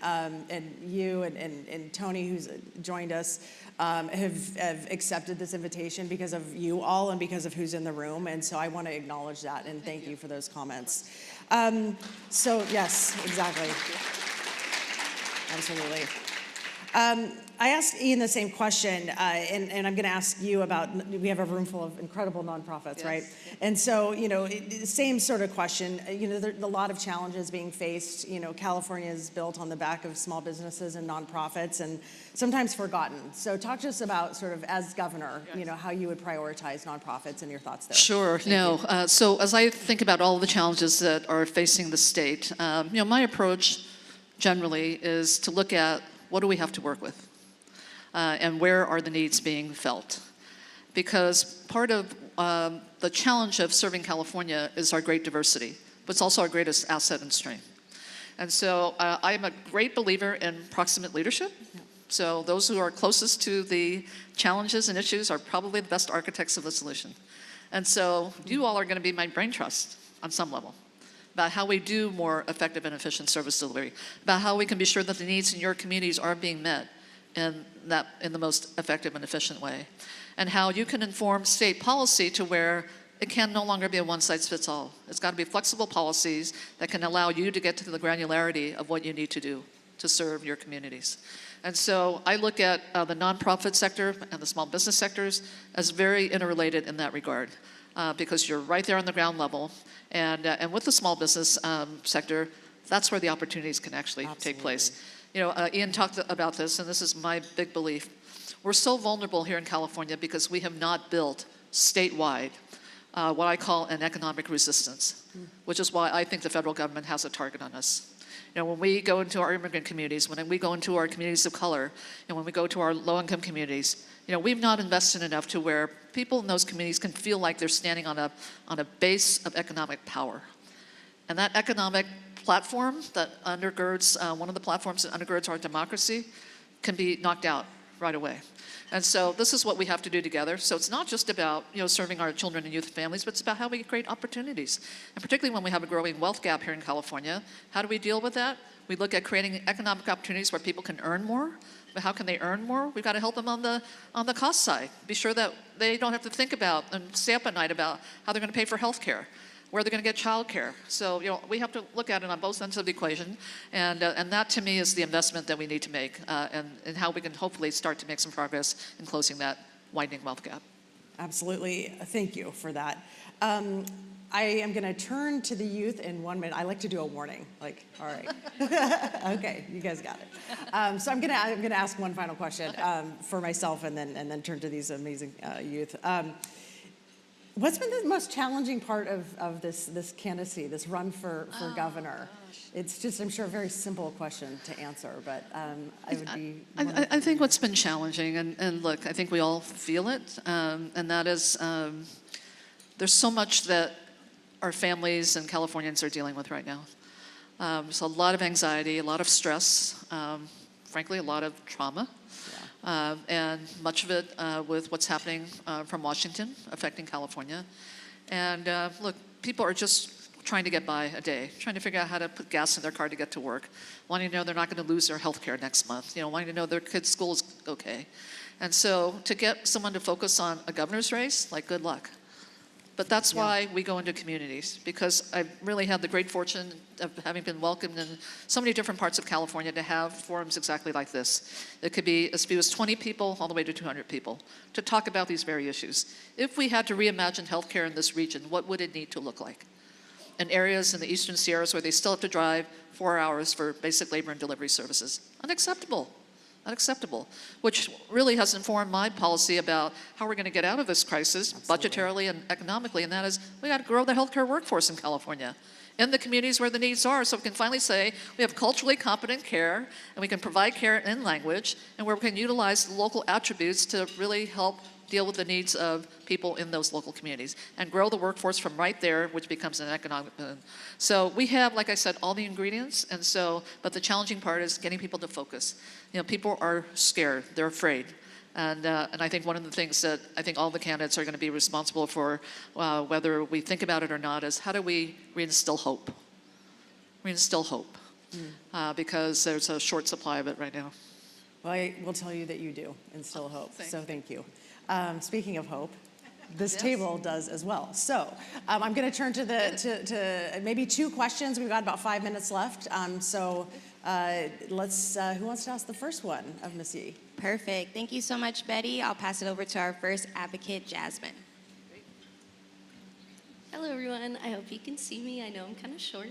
you and Tony, who's joined us, have accepted this invitation because of you all and because of who's in the room. And so I want to acknowledge that and thank you for those comments. So yes, exactly. Absolutely. I asked Ian the same question, and I'm going to ask you about, we have a room full of incredible nonprofits, yes. Right? And so, same sort of question. There are a lot of challenges being faced. California is built on the back of small businesses and nonprofits, and sometimes forgotten. So talk to us about sort of, as governor, yes. How you would prioritize nonprofits and your thoughts there. Sure. So as I think about all the challenges that are facing the state, my approach generally is to look at what do we have to work with and where are the needs being felt. Because part of the challenge of serving California is our great diversity, but it's also our greatest asset and strength. And so I am a great believer in proximate leadership. So those who are closest to the challenges and issues are probably the best architects of the solution. And so you all are going to be my brain trust on some level, about how we do more effective and efficient service delivery, about how we can be sure that the needs in your communities are being met in the most effective and efficient way, and how you can inform state policy to where it can no longer be a one-size-fits-all. It's got to be flexible policies that can allow you to get to the granularity of what you need to do to serve your communities. And so I look at the nonprofit sector and the small business sectors as very interrelated in that regard. Because you're right there on the ground level. And with the small business sector, that's where the opportunities can actually Absolutely. Take place. Ian talked about this, and this is my big belief. We're so vulnerable here in California because we have not built statewide what I call an economic resistance, which is why I think the federal government has a target on us. You know, when we go into our immigrant communities, when we go into our communities of color, and when we go to our low-income communities, you know, we've not invested enough to where people in those communities can feel like they're standing on a base of economic power. And that economic platform that undergirds, one of the platforms that undergirds our democracy can be knocked out right away. And so this is what we have to do together. So it's not just about, you know, serving our children and youth and families, but it's about how we create opportunities. And particularly when we have a growing wealth gap here in California, how do we deal with that? We look at creating economic opportunities where people can earn more. But how can they earn more? We've got to help them on the cost side. Be sure that they don't have to think about and stay up at night about how they're going to pay for health care, where they're going to get child care. So, you know, we have to look at it on both ends of the equation, and that to me is the investment that we need to make, and how we can hopefully start to make some progress in closing that widening wealth gap. Absolutely. Thank you for that. I am going to turn to the youth in 1 minute. I like to do a warning, like, all right. Okay, you guys got it. So I'm going to ask one final question for myself, and then turn to these amazing youth. What's been the most challenging part of this candidacy, this run for governor? It's just, I'm sure, a very simple question to answer, but I would be. I think what's been challenging, and look, I think we all feel it, and that is there's so much that our families and Californians are dealing with right now. There's a lot of anxiety, a lot of stress, frankly, a lot of trauma. And much of it with what's happening from Washington affecting California. And look, people are just trying to get by a day, trying to figure out how to put gas in their car to get to work, wanting to know they're not going to lose their health care next month, you know, wanting to know their kids' school is okay. And so to get someone to focus on a governor's race, like, good luck. But that's why we go into communities, because I've really had the great fortune of having been welcomed in so many different parts of California to have forums exactly like this. It could be as few as 20 people all the way to 200 people to talk about these very issues. If we had to reimagine healthcare in this region, what would it need to look like? In areas in the Eastern Sierras where they still have to drive 4 hours for basic labor and delivery services. Unacceptable. Unacceptable, which really has informed my policy about how we're going to get out of this crisis, budgetarily and economically, and that is we got to grow the healthcare workforce in California, in the communities where the needs are, so we can finally say we have culturally competent care, and we can provide care in language, and where we can utilize local attributes to really help deal with the needs of people in those local communities and grow the workforce from right there, which becomes an economic boon. So we have, like I said, all the ingredients, and so, but the challenging part is getting people to focus. You know, people are scared, they're afraid. And I think one of the things that I think all the candidates are going to be responsible for, whether we think about it or not, is how do we reinstill hope? Reinstill hope, because there's a short supply of it right now. Well, I will tell you that you do instill hope, so thank you. Speaking of hope, this table does as well. So I'm going to turn to to maybe two questions. We've got about 5 minutes left. Let's. Who wants to ask the first one of Ms. Yee? Perfect. Thank you so much, Betty. I'll pass it over to our first advocate, Jasmine. Hello, everyone. I hope you can see me. I know I'm kind of short.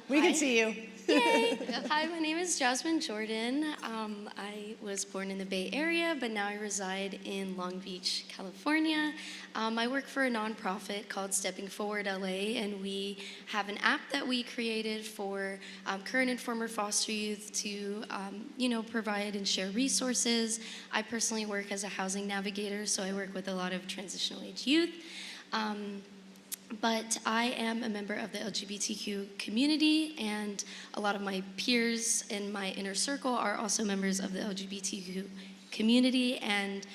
We can see you. Yay! Hi, my name is Jasmine Jordan. I was born in the Bay Area, but now I reside in Long Beach, California. I work for a nonprofit called Stepping Forward LA, and we have an app that we created for current and former foster youth to, provide and share resources. I personally work as a housing navigator, so I work with a lot of transitional age youth. But I am a member of the LGBTQ community, and a lot of my peers in my inner circle are also members of the LGBTQ community. And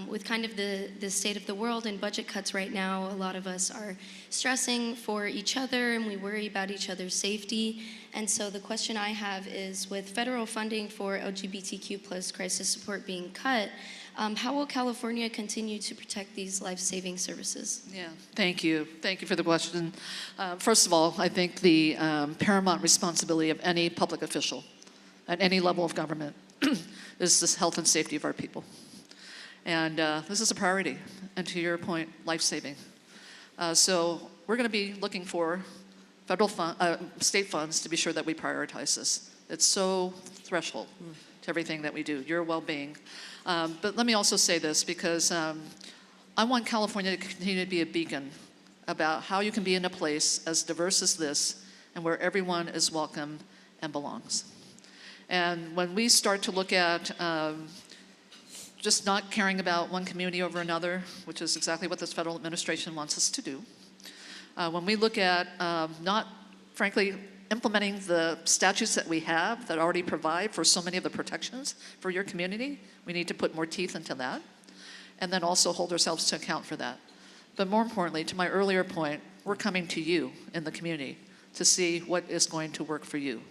with kind of the state of the world and budget cuts right now, a lot of us are stressing for each other, and we worry about each other's safety. And so the question I have is, with federal funding for LGBTQ plus crisis support being cut, how will California continue to protect these life-saving services? Yeah, thank you. Thank you for the question. First of all, I think the paramount responsibility of any public official at any level of government is the health and safety of our people. And this is a priority, and to your point, life-saving. So we're going to be looking for federal state funds to be sure that we prioritize this. It's so threshold to everything that we do, your well-being. But let me also say this, because I want California to continue to be a beacon about how you can be in a place as diverse as this and where everyone is welcome and belongs. And when we start to look at just not caring about one community over another, which is exactly what this federal administration wants us to do, when we look at not, frankly, implementing the statutes that we have that already provide for so many of the protections for your community, we need to put more teeth into that, and then also hold ourselves to account for that. But more importantly, to my earlier point, we're coming to you in the community to see what is going to work for you.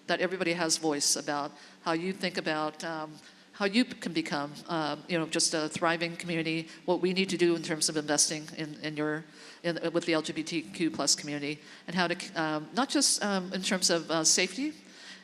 That everybody has voice about how you think about how you can become, just a thriving community, what we need to do in terms of investing with the LGBTQ plus community, and how to, not just in terms of safety,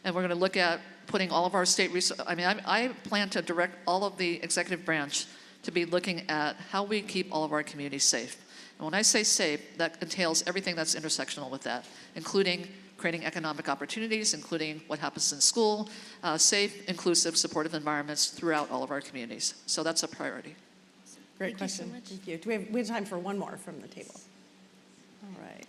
and we're going to look at putting all of our state resources. I mean, I plan to direct all of the executive branch to be looking at how we keep all of our communities safe. And when I say safe, that entails everything that's intersectional with that, including creating economic opportunities, including what happens in school, safe, inclusive, supportive environments throughout all of our communities. So that's a priority. Great Thank you so question. much. Thank you. Do we have time for one more from the table? All right.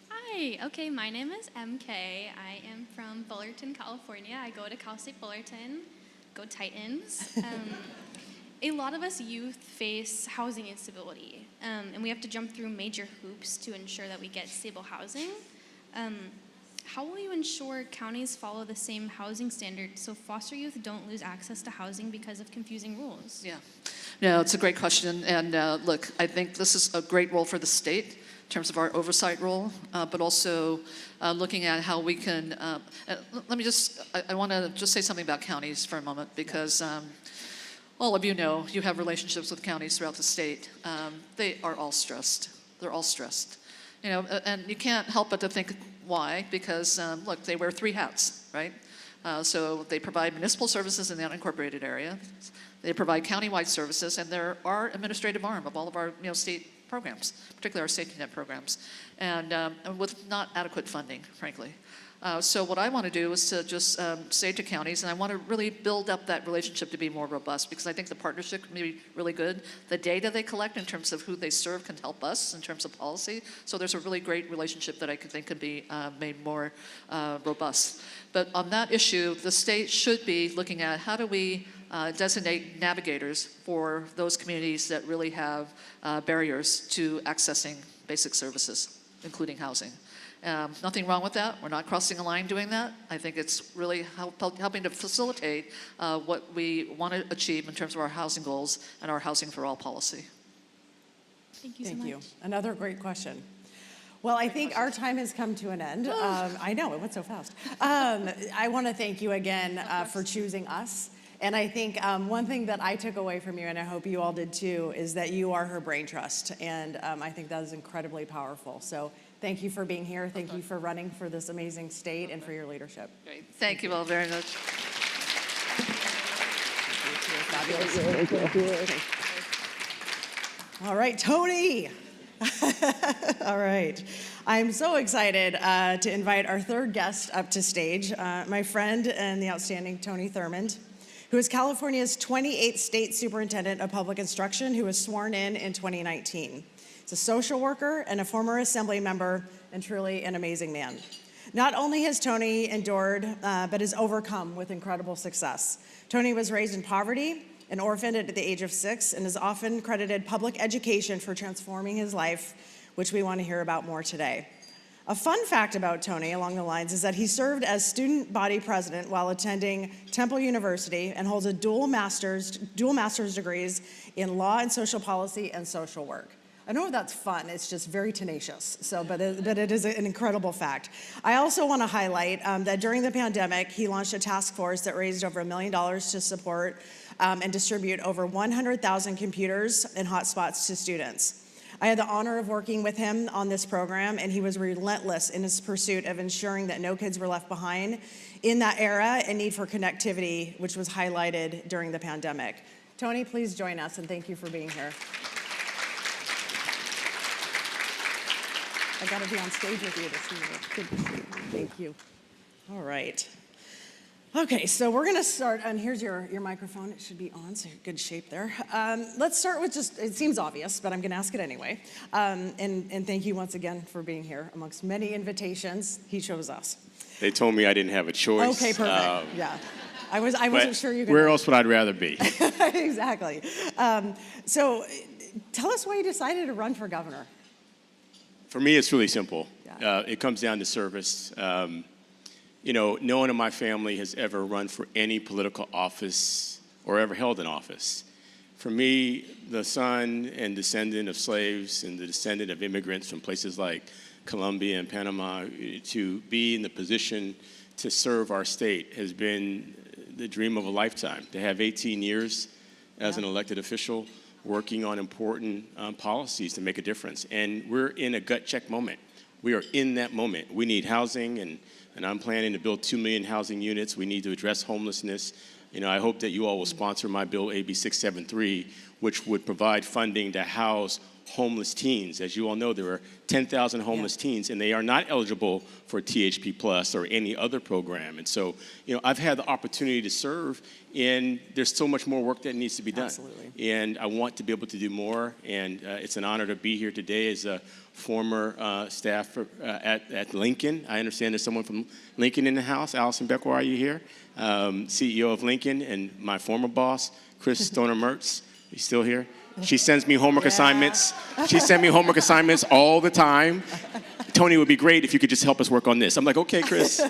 Hi, okay, my name is MK. I am from Fullerton, California. I go to Cal State Fullerton. Go Titans. A lot of us youth face housing instability, and we have to jump through major hoops to ensure that we get stable housing. How will you ensure counties follow the same housing standards so foster youth don't lose access to housing because of confusing rules? Yeah, no, it's a great question. And look, I think this is a great role for the state in terms of our oversight role, but also looking at how we can, let me just, I want to just say something about counties for a moment, because all of you know, you have relationships with counties throughout the state. They are all stressed. They're all stressed. You know, and you can't help but to think why, because look, they wear three hats, right? So they provide municipal services in the unincorporated area. They provide countywide services, and they're our administrative arm of all of our state programs, particularly our safety net programs, and with not adequate funding, frankly. So what I want to do is to just say to counties, and I want to really build up that relationship to be more robust, because I think the partnership can be really good. The data they collect in terms of who they serve can help us in terms of policy. So there's a really great relationship that I think could be made more robust. But on that issue, the state should be looking at how do we designate navigators for those communities that really have barriers to accessing basic services, including housing. Nothing wrong with that. We're not crossing a line doing that. I think it's really helping to facilitate what we want to achieve in terms of our housing goals and our housing for all policy. Thank you so Thank much. you. Another great question. Well, I think our time has come to an end. I know, it went so fast. I want to thank you again for choosing us. And I think one thing that I took away from you, and I hope you all did too, is that you are her brain trust. And I think that is incredibly powerful. So thank you for being here. Thank you for running for this amazing state and for your leadership. Great. Thank you all very much. All right, Tony. All right. I'm so excited to invite our third guest up to stage, my friend and the outstanding Tony Thurmond, who is California's 28th state superintendent of public instruction, who was sworn in 2019. He's a social worker and a former assembly member, and truly an amazing man. Not only has Tony endured, but has overcome with incredible success. Tony was raised in poverty, an orphan at the age of 6, and has often credited public education for transforming his life, which we want to hear about more today. A fun fact about Tony along the lines is that he served as student body president while attending Temple University and holds a dual master's degrees in law and social policy and social work. I know that's fun, it's just very tenacious, but it is an incredible fact. I also want to highlight that during the pandemic, he launched a task force that raised over $1 million to support and distribute over 100,000 computers and hotspots to students. I had the honor of working with him on this program, and he was relentless in his pursuit of ensuring that no kids were left behind in that era and need for connectivity, which was highlighted during the pandemic. Tony, please join us, and thank you for being here. I got to be on stage with you this evening. Good to see you. Thank you. All right. Okay, so we're going to start, and here's your microphone. It should be on, so you're in good shape there. Let's start with just, it seems obvious, but I'm going to ask it anyway. And thank you once again for being here. Amongst many invitations, he chose us. They told me I didn't have a choice. Okay, perfect. Yeah. I wasn't sure you could. Where else would I rather be? Exactly. So tell us why you decided to run for governor. For me, it's really simple. Yeah. It comes down to service. No one in my family has ever run for any political office or ever held an office. For me, the son and descendant of slaves and the descendant of immigrants from places like Colombia and Panama, to be in the position to serve our state has been the dream of a lifetime. To have 18 years as an elected official working on important policies to make a difference. And we're in a gut check moment. We are in that moment. We need housing, and I'm planning to build 2 million housing units. We need to address homelessness. I hope that you all will sponsor my bill, AB 673, which would provide funding to house homeless teens. As you all know, there are 10,000 homeless teens, and they are not eligible for THP Plus or any other program. And so, I've had the opportunity to serve, and there's so much more work that needs to be done. Absolutely. And I want to be able to do more, and it's an honor to be here today as a former staff at Lincoln. I understand there's someone from Lincoln in the house. Allison Beckwell, are you here? CEO of Lincoln, and my former boss, Chris Stoner-Mertz. He's still here? She sends me homework assignments. She sent me homework assignments all the time. Tony, it would be great if you could just help us work on this. I'm like, okay, Chris.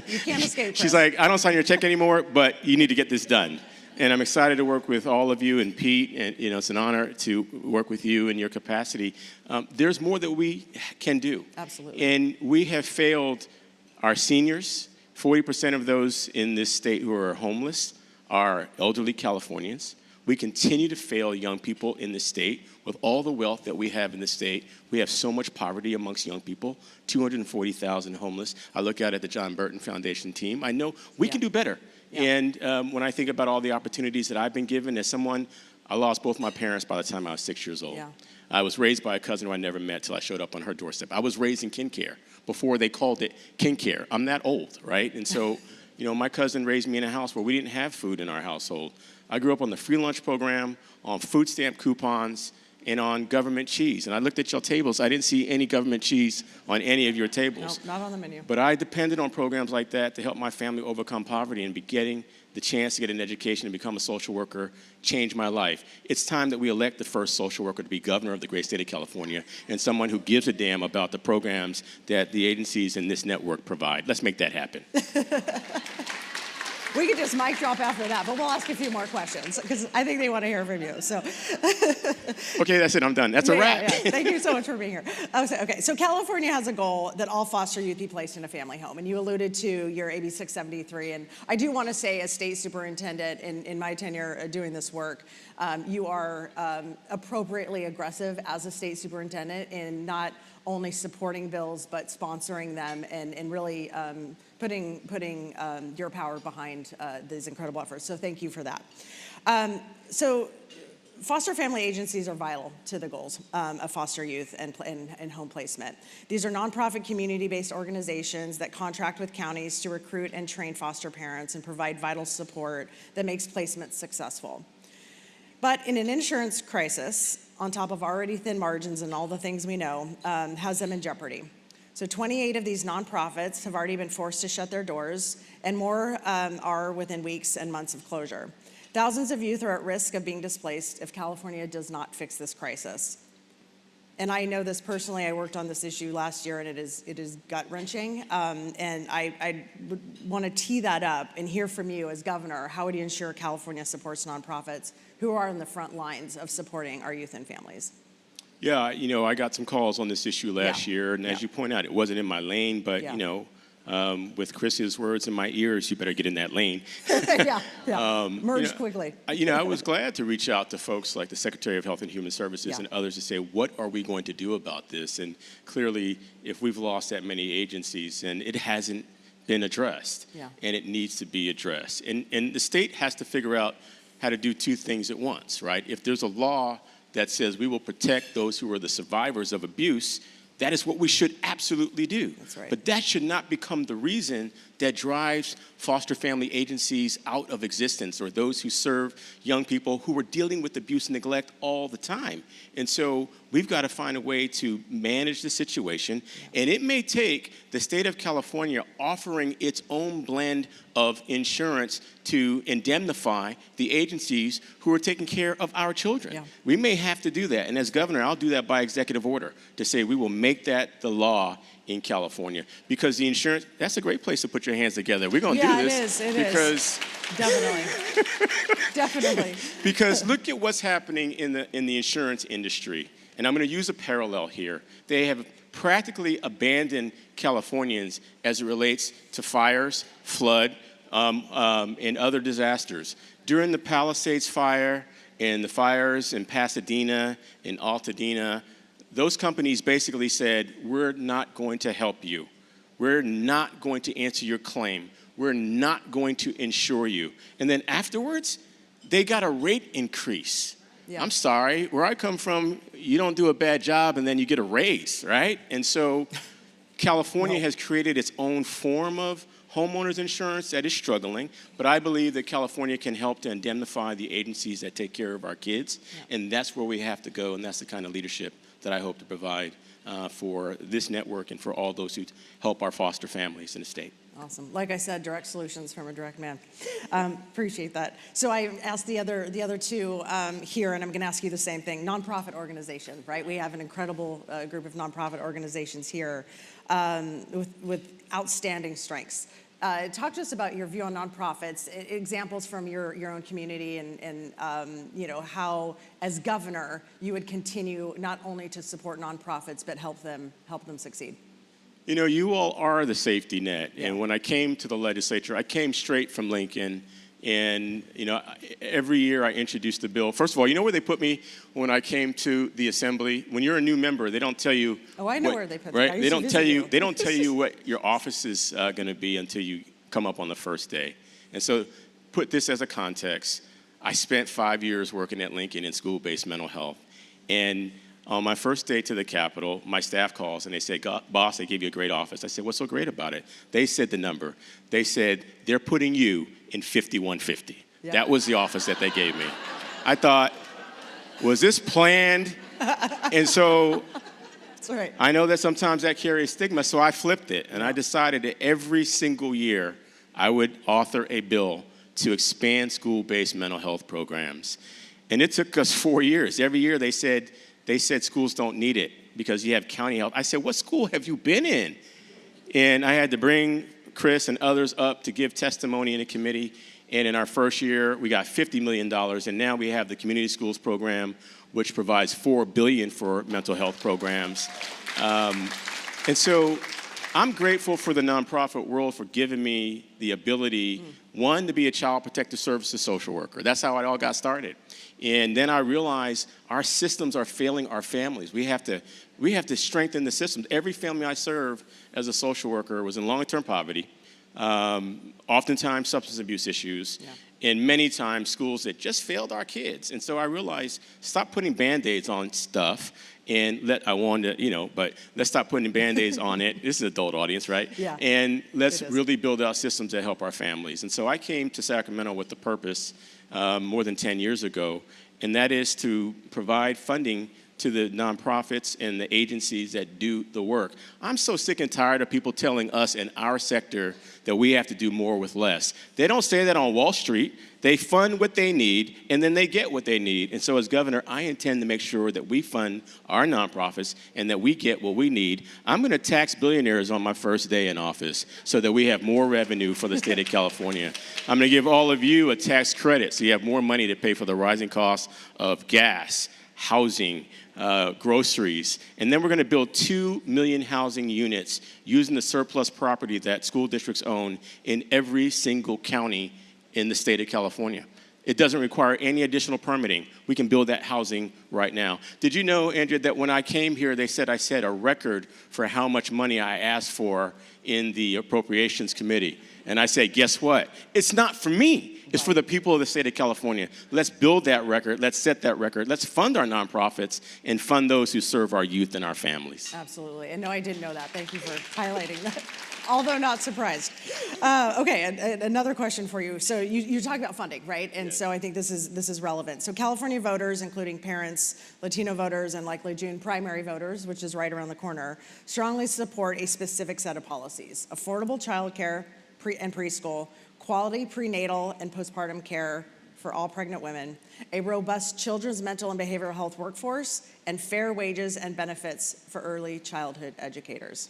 You can't escape, Chris. She's like, I don't sign your check anymore, but you need to get this done. And I'm excited to work with all of you and Pete, and it's an honor to work with you in your capacity. There's more that we can do. Absolutely. And we have failed our seniors. 40% of those in this state who are homeless are elderly Californians. We continue to fail young people in this state. With all the wealth that we have in this state, we have so much poverty amongst young people, 240,000 homeless. I look out at the John Burton Foundation team. I know we can do better. Yeah. And when I think about all the opportunities that I've been given as someone, I lost both my parents by the time I was 6 years old. Yeah. I was raised by a cousin who I never met till I showed up on her doorstep. I was raised in kin care before they called it kin care. I'm that old, right? And so, my cousin raised me in a house where we didn't have food in our household. I grew up on the free lunch program, on food stamp coupons, and on government cheese. And I looked at your tables. I didn't see any government cheese on any of your tables. No, not on the menu. But I depended on programs like that to help my family overcome poverty and be getting the chance to get an education and become a social worker changed my life. It's time that we elect the first social worker to be governor of the great state of California, and someone who gives a damn about the programs that the agencies in this network provide. Let's make that happen. We could just mic drop after that, but we'll ask a few more questions because I think they want to hear from you. So, okay, that's it. I'm done. That's a wrap. Yeah. Thank you so much for being here. Okay, so California has a goal that all foster youth be placed in a family home, and you alluded to your AB 673. And I do want to say, as state superintendent in my tenure doing this work, you are appropriately aggressive as a state superintendent in not only supporting bills but sponsoring them and really putting your power behind these incredible efforts. So thank you for that. So foster family agencies are vital to the goals of foster youth and home placement. These are nonprofit community-based organizations that contract with counties to recruit and train foster parents and provide vital support that makes placement successful. But in an insurance crisis, on top of already thin margins and all the things we know, has them in jeopardy. So 28 of these nonprofits have already been forced to shut their doors, and more are within weeks and months of closure. Thousands of youth are at risk of being displaced if California does not fix this crisis. And I know this personally. I worked on this issue last year, and it is gut-wrenching. And I would want to tee that up and hear from you as governor. How would you ensure California supports nonprofits who are on the front lines of supporting our youth and families? Yeah, I got some calls on this issue last year, and as you point out, it wasn't in my lane, but, with Chris's words in my ears, you better get in that lane. Merge quickly. I was glad to reach out to folks like the Secretary of Health and Human Services and others to say, what are we going to do about this? And clearly, if we've lost that many agencies, and it hasn't been addressed, and it needs to be addressed. And the state has to figure out how to do two things at once, right? If there's a law that says we will protect those who are the survivors of abuse, That is what we should absolutely do. That's right. But that should not become the reason that drives foster family agencies out of existence, or those who serve young people who are dealing with abuse and neglect all the time. And so we've got to find a way to manage the situation. And it may take the state of California offering its own blend of insurance to indemnify the agencies who are taking care of our children. Yeah. We may have to do that. And as governor, I'll do that by executive order to say we will make that the law in California, because the insurance, that's a great place to put your hands together. We're going to do this. It is. Definitely. Definitely. Because look at what's happening in the insurance industry. And I'm going to use a parallel here. They have practically abandoned Californians as it relates to fires, flood, and other disasters. During the Palisades fire and the fires in Pasadena and Altadena, those companies basically said, we're not going to help you. We're not going to answer your claim. We're not going to insure you. And then afterwards, they got a rate increase. Yeah. I'm sorry, where I come from, you don't do a bad job and then you get a raise, right? And so California has created its own form of homeowners insurance that is struggling, but I believe that California can help to indemnify the agencies that take care of our kids, and that's where we have to go, and that's the kind of leadership that I hope to provide for this network and for all those who help our foster families in the state. Awesome. Like I said, direct solutions from a direct man. Appreciate that. So I asked the other two here, and I'm going to ask you the same thing. Nonprofit organization, right? We have an incredible group of nonprofit organizations here with outstanding strengths. Talk to us about your view on nonprofits, examples from your own community, and you know, how, as governor, you would continue not only to support nonprofits but help them succeed. You know, you all are the safety net. Yeah. And when I came to the legislature, I came straight from Lincoln. And, you know, every year I introduced the bill. First of all, you know where they put me when I came to the assembly? When you're a new member, they don't tell you. Oh, I know where they put me. Right? They don't tell you. They don't tell you what your office is going to be until you come up on the first day. And so, put this as a context. I spent 5 years working at Lincoln in school-based mental health, and on my first day to the Capitol, my staff calls and they say, boss, they gave you a great office. I said, what's so great about it? They said the number. They said, they're putting you in 5150. Yep. That was the office that they gave me. I thought, was this planned? And so that's right. I know that sometimes that carries stigma, so I flipped it. And I decided that every single year I would author a bill to expand school-based mental health programs. And it took us 4 years. Every year they said schools don't need it because you have county health. I said, what school have you been in? And I had to bring Chris and others up to give testimony in a committee. And in our first year, we got $50 million. And now we have the Community Schools Program, which provides $4 billion for mental health programs. And so I'm grateful for the nonprofit world for giving me the ability, one, to be a child protective services social worker. That's how it all got started. And then I realized our systems are failing our families. We have to strengthen the systems. Every family I served as a social worker was in long-term poverty, oftentimes substance abuse issues, and many times schools that just failed our kids. And so I realized, stop putting Band-Aids on stuff, and let's stop putting Band-Aids on it. This is an adult audience, right? Yeah. And let's really build out systems that help our families. And so I came to Sacramento with the purpose more than 10 years ago, and that is to provide funding to the nonprofits and the agencies that do the work. I'm so sick and tired of people telling us in our sector that we have to do more with less. They don't say that on Wall Street. They fund what they need, and then they get what they need. And so as governor, I intend to make sure that we fund our nonprofits and that we get what we need. I'm going to tax billionaires on my first day in office so that we have more revenue for the state of California. I'm going to give all of you a tax credit so you have more money to pay for the rising costs of gas, housing, groceries, and then we're going to build 2 million housing units using the surplus property that school districts own in every single county in the state of California. It doesn't require any additional permitting. We can build that housing right now. Did you know, Andrea, that when I came here, they said I set a record for how much money I asked for in the Appropriations Committee? And I said, guess what? It's not for me. It's for the people of the state of California. Let's build that record. Let's set that record. Let's fund our nonprofits and fund those who serve our youth and our families. Absolutely. And no, I didn't know that. Thank you for highlighting that, although not surprised. Okay, and another question for you. So you're talking about funding, right? And so I think this is relevant. So California voters, including parents, Latino voters, and likely June primary voters, which is right around the corner, strongly support a specific set of policies: affordable childcare and preschool, quality prenatal and postpartum care for all pregnant women, a robust children's mental and behavioral health workforce, and fair wages and benefits for early childhood educators.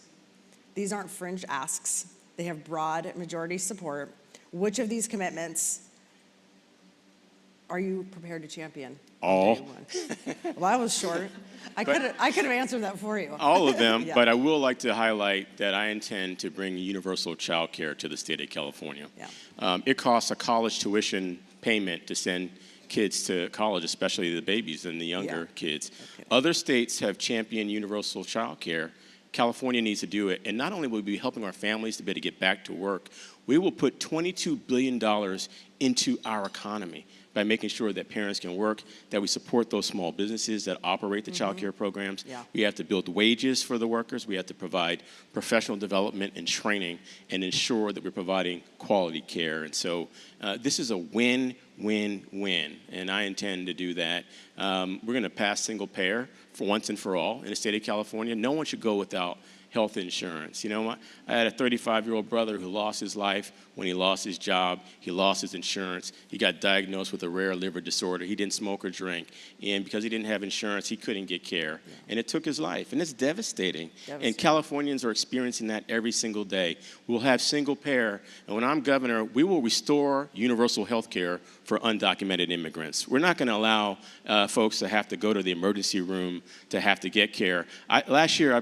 These aren't fringe asks. They have broad majority support. Which of these commitments are you prepared to champion? All. Well, that was short. I could have answered that for you. All of them, Yeah. but I will like to highlight that I intend to bring universal child care to the state of California. Yeah. It costs a college tuition payment to send kids to college, especially the babies and the younger kids. Okay. Other states have championed universal child care. California needs to do it. And not only will we be helping our families to be able to get back to work, we will put $22 billion into our economy by making sure that parents can work, that we support those small businesses that operate the child care programs. Yeah. We have to build wages for the workers. We have to provide professional development and training and ensure that we're providing quality care. And so this is a win-win-win, and I intend to do that. We're going to pass single payer for once and for all in the state of California. No one should go without health insurance. You know, I had a 35-year-old brother who lost his life when he lost his job. He lost his insurance. He got diagnosed with a rare liver disorder. He didn't smoke or drink. And because he didn't have insurance, he couldn't get care. Yeah. And it took his life. And it's devastating. And Californians are experiencing that every single day. We'll have single payer. And when I'm governor, we will restore universal health care for undocumented immigrants. We're not going to allow folks to have to go to the emergency room to have to get care. Last year, I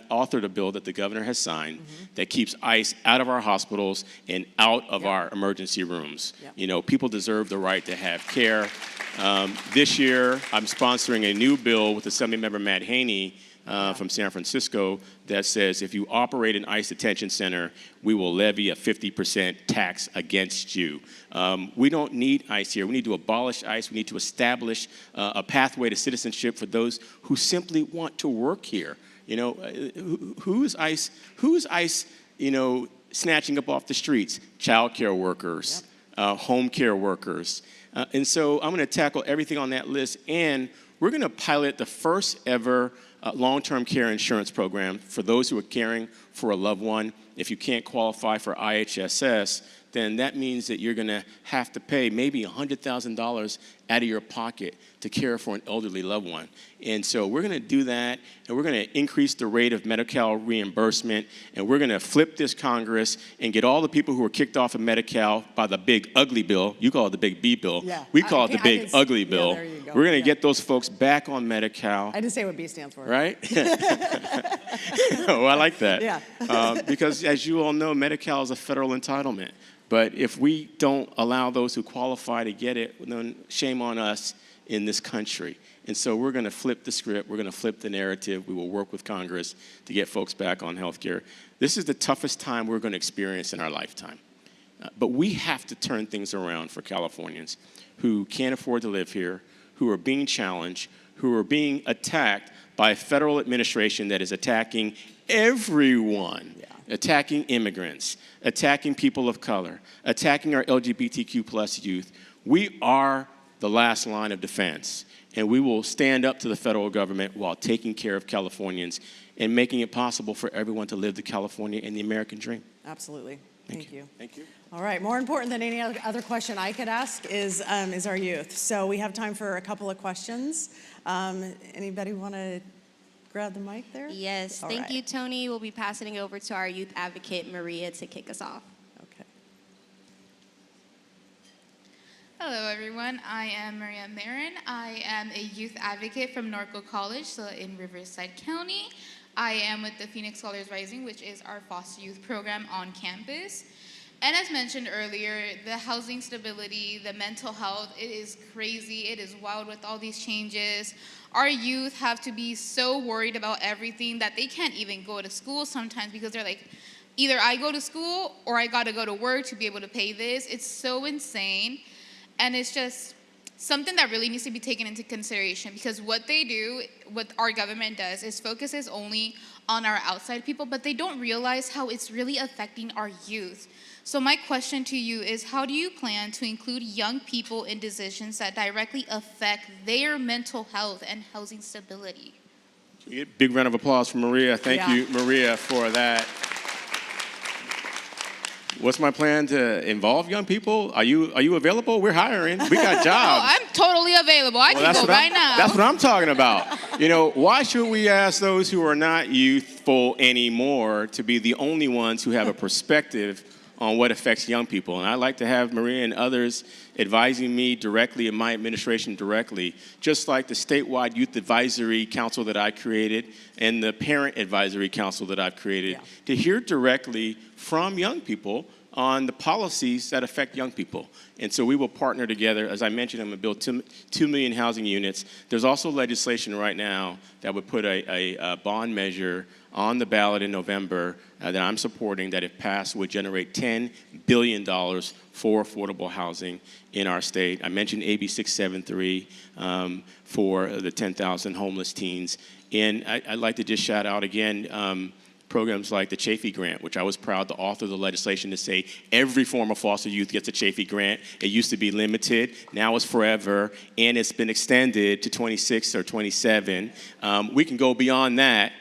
authored a bill that the governor has signed that keeps ICE out of our hospitals and out of our emergency rooms. You know, people deserve the right to have care. This year, I'm sponsoring a new bill with Assemblymember Matt Haney from San Francisco that says if you operate an ICE detention center, we will levy a 50% tax against you. We don't need ICE here. We need to abolish ICE. We need to establish a pathway to citizenship for those who simply want to work here. You know, who's ICE, you know, snatching up off the streets? Child care workers, home care workers. And so I'm going to tackle everything on that list, and we're going to pilot the first ever long-term care insurance program for those who are caring for a loved one. If you can't qualify for IHSS, then that means that you're going to have to pay maybe $100,000 out of your pocket to care for an elderly loved one. And so we're going to do that, and we're going to increase the rate of Medi-Cal reimbursement, and we're going to flip this Congress and get all the people who were kicked off of Medi-Cal by the big ugly bill. You call it the big B bill. Yeah. We call it the big ugly bill. There you go. We're going to get those folks back on Medi-Cal. I didn't say what B stands for. Right? Oh, I like that. Yeah. Because as you all know, Medi-Cal is a federal entitlement. But if we don't allow those who qualify to get it, then shame on us in this country. And so we're going to flip the script. We're going to flip the narrative. We will work with Congress to get folks back on health care. This is the toughest time we're going to experience in our lifetime. But we have to turn things around for Californians who can't afford to live here, who are being challenged, who are being attacked by a federal administration that is attacking everyone. Attacking immigrants, attacking people of color, attacking our LGBTQ plus youth. We are the last line of defense, and we will stand up to the federal government while taking care of Californians and making it possible for everyone to live the California and the American dream. Absolutely. Thank you. Thank you. All right, more important than any other question I could ask is our youth. So we have time for a couple of questions. Anybody want to grab the mic there? Yes, All thank right. you, Tony. We'll be passing it over to our youth advocate, Maria, to kick us off. Okay. Hello, everyone. I am Maria Marin. I am a youth advocate from Norco College, so in Riverside County. I am with the Phoenix Scholars Rising, which is our foster youth program on campus. And as mentioned earlier, the housing stability, the mental health, it is crazy. It is wild with all these changes. Our youth have to be so worried about everything that they can't even go to school sometimes because they're like, either I go to school or I got to go to work to be able to pay this. It's so insane. And it's just something that really needs to be taken into consideration, because what our government does is focuses only on our outside people, but they don't realize how it's really affecting our youth. So my question to you is, how do you plan to include young people in decisions that directly affect their mental health and housing stability? Big round of applause for Maria. Thank you, Maria, for that. What's my plan to involve young people? Are you available? We're hiring. We got jobs. Oh, I'm totally available. I can go right now. That's what I'm talking about. Why should we ask those who are not youthful anymore to be the only ones who have a perspective on what affects young people? And I'd like to have Maria and others advising me directly and my administration directly, just like the statewide youth advisory council that I created and the parent advisory council that I've created, to hear directly from young people on the policies that affect young people. And so we will partner together. As I mentioned, I'm going to build 2 million housing units. There's also legislation right now that would put a bond measure on the ballot in November that I'm supporting, that if passed would generate $10 billion for affordable housing in our state. I mentioned AB 673 for the 10,000 homeless teens. And I'd like to just shout out again programs like the Chafee Grant, which I was proud to author the legislation to say every former foster youth gets a Chafee Grant. It used to be limited, now it's forever, and it's been extended to 26 or 27. We can go beyond that.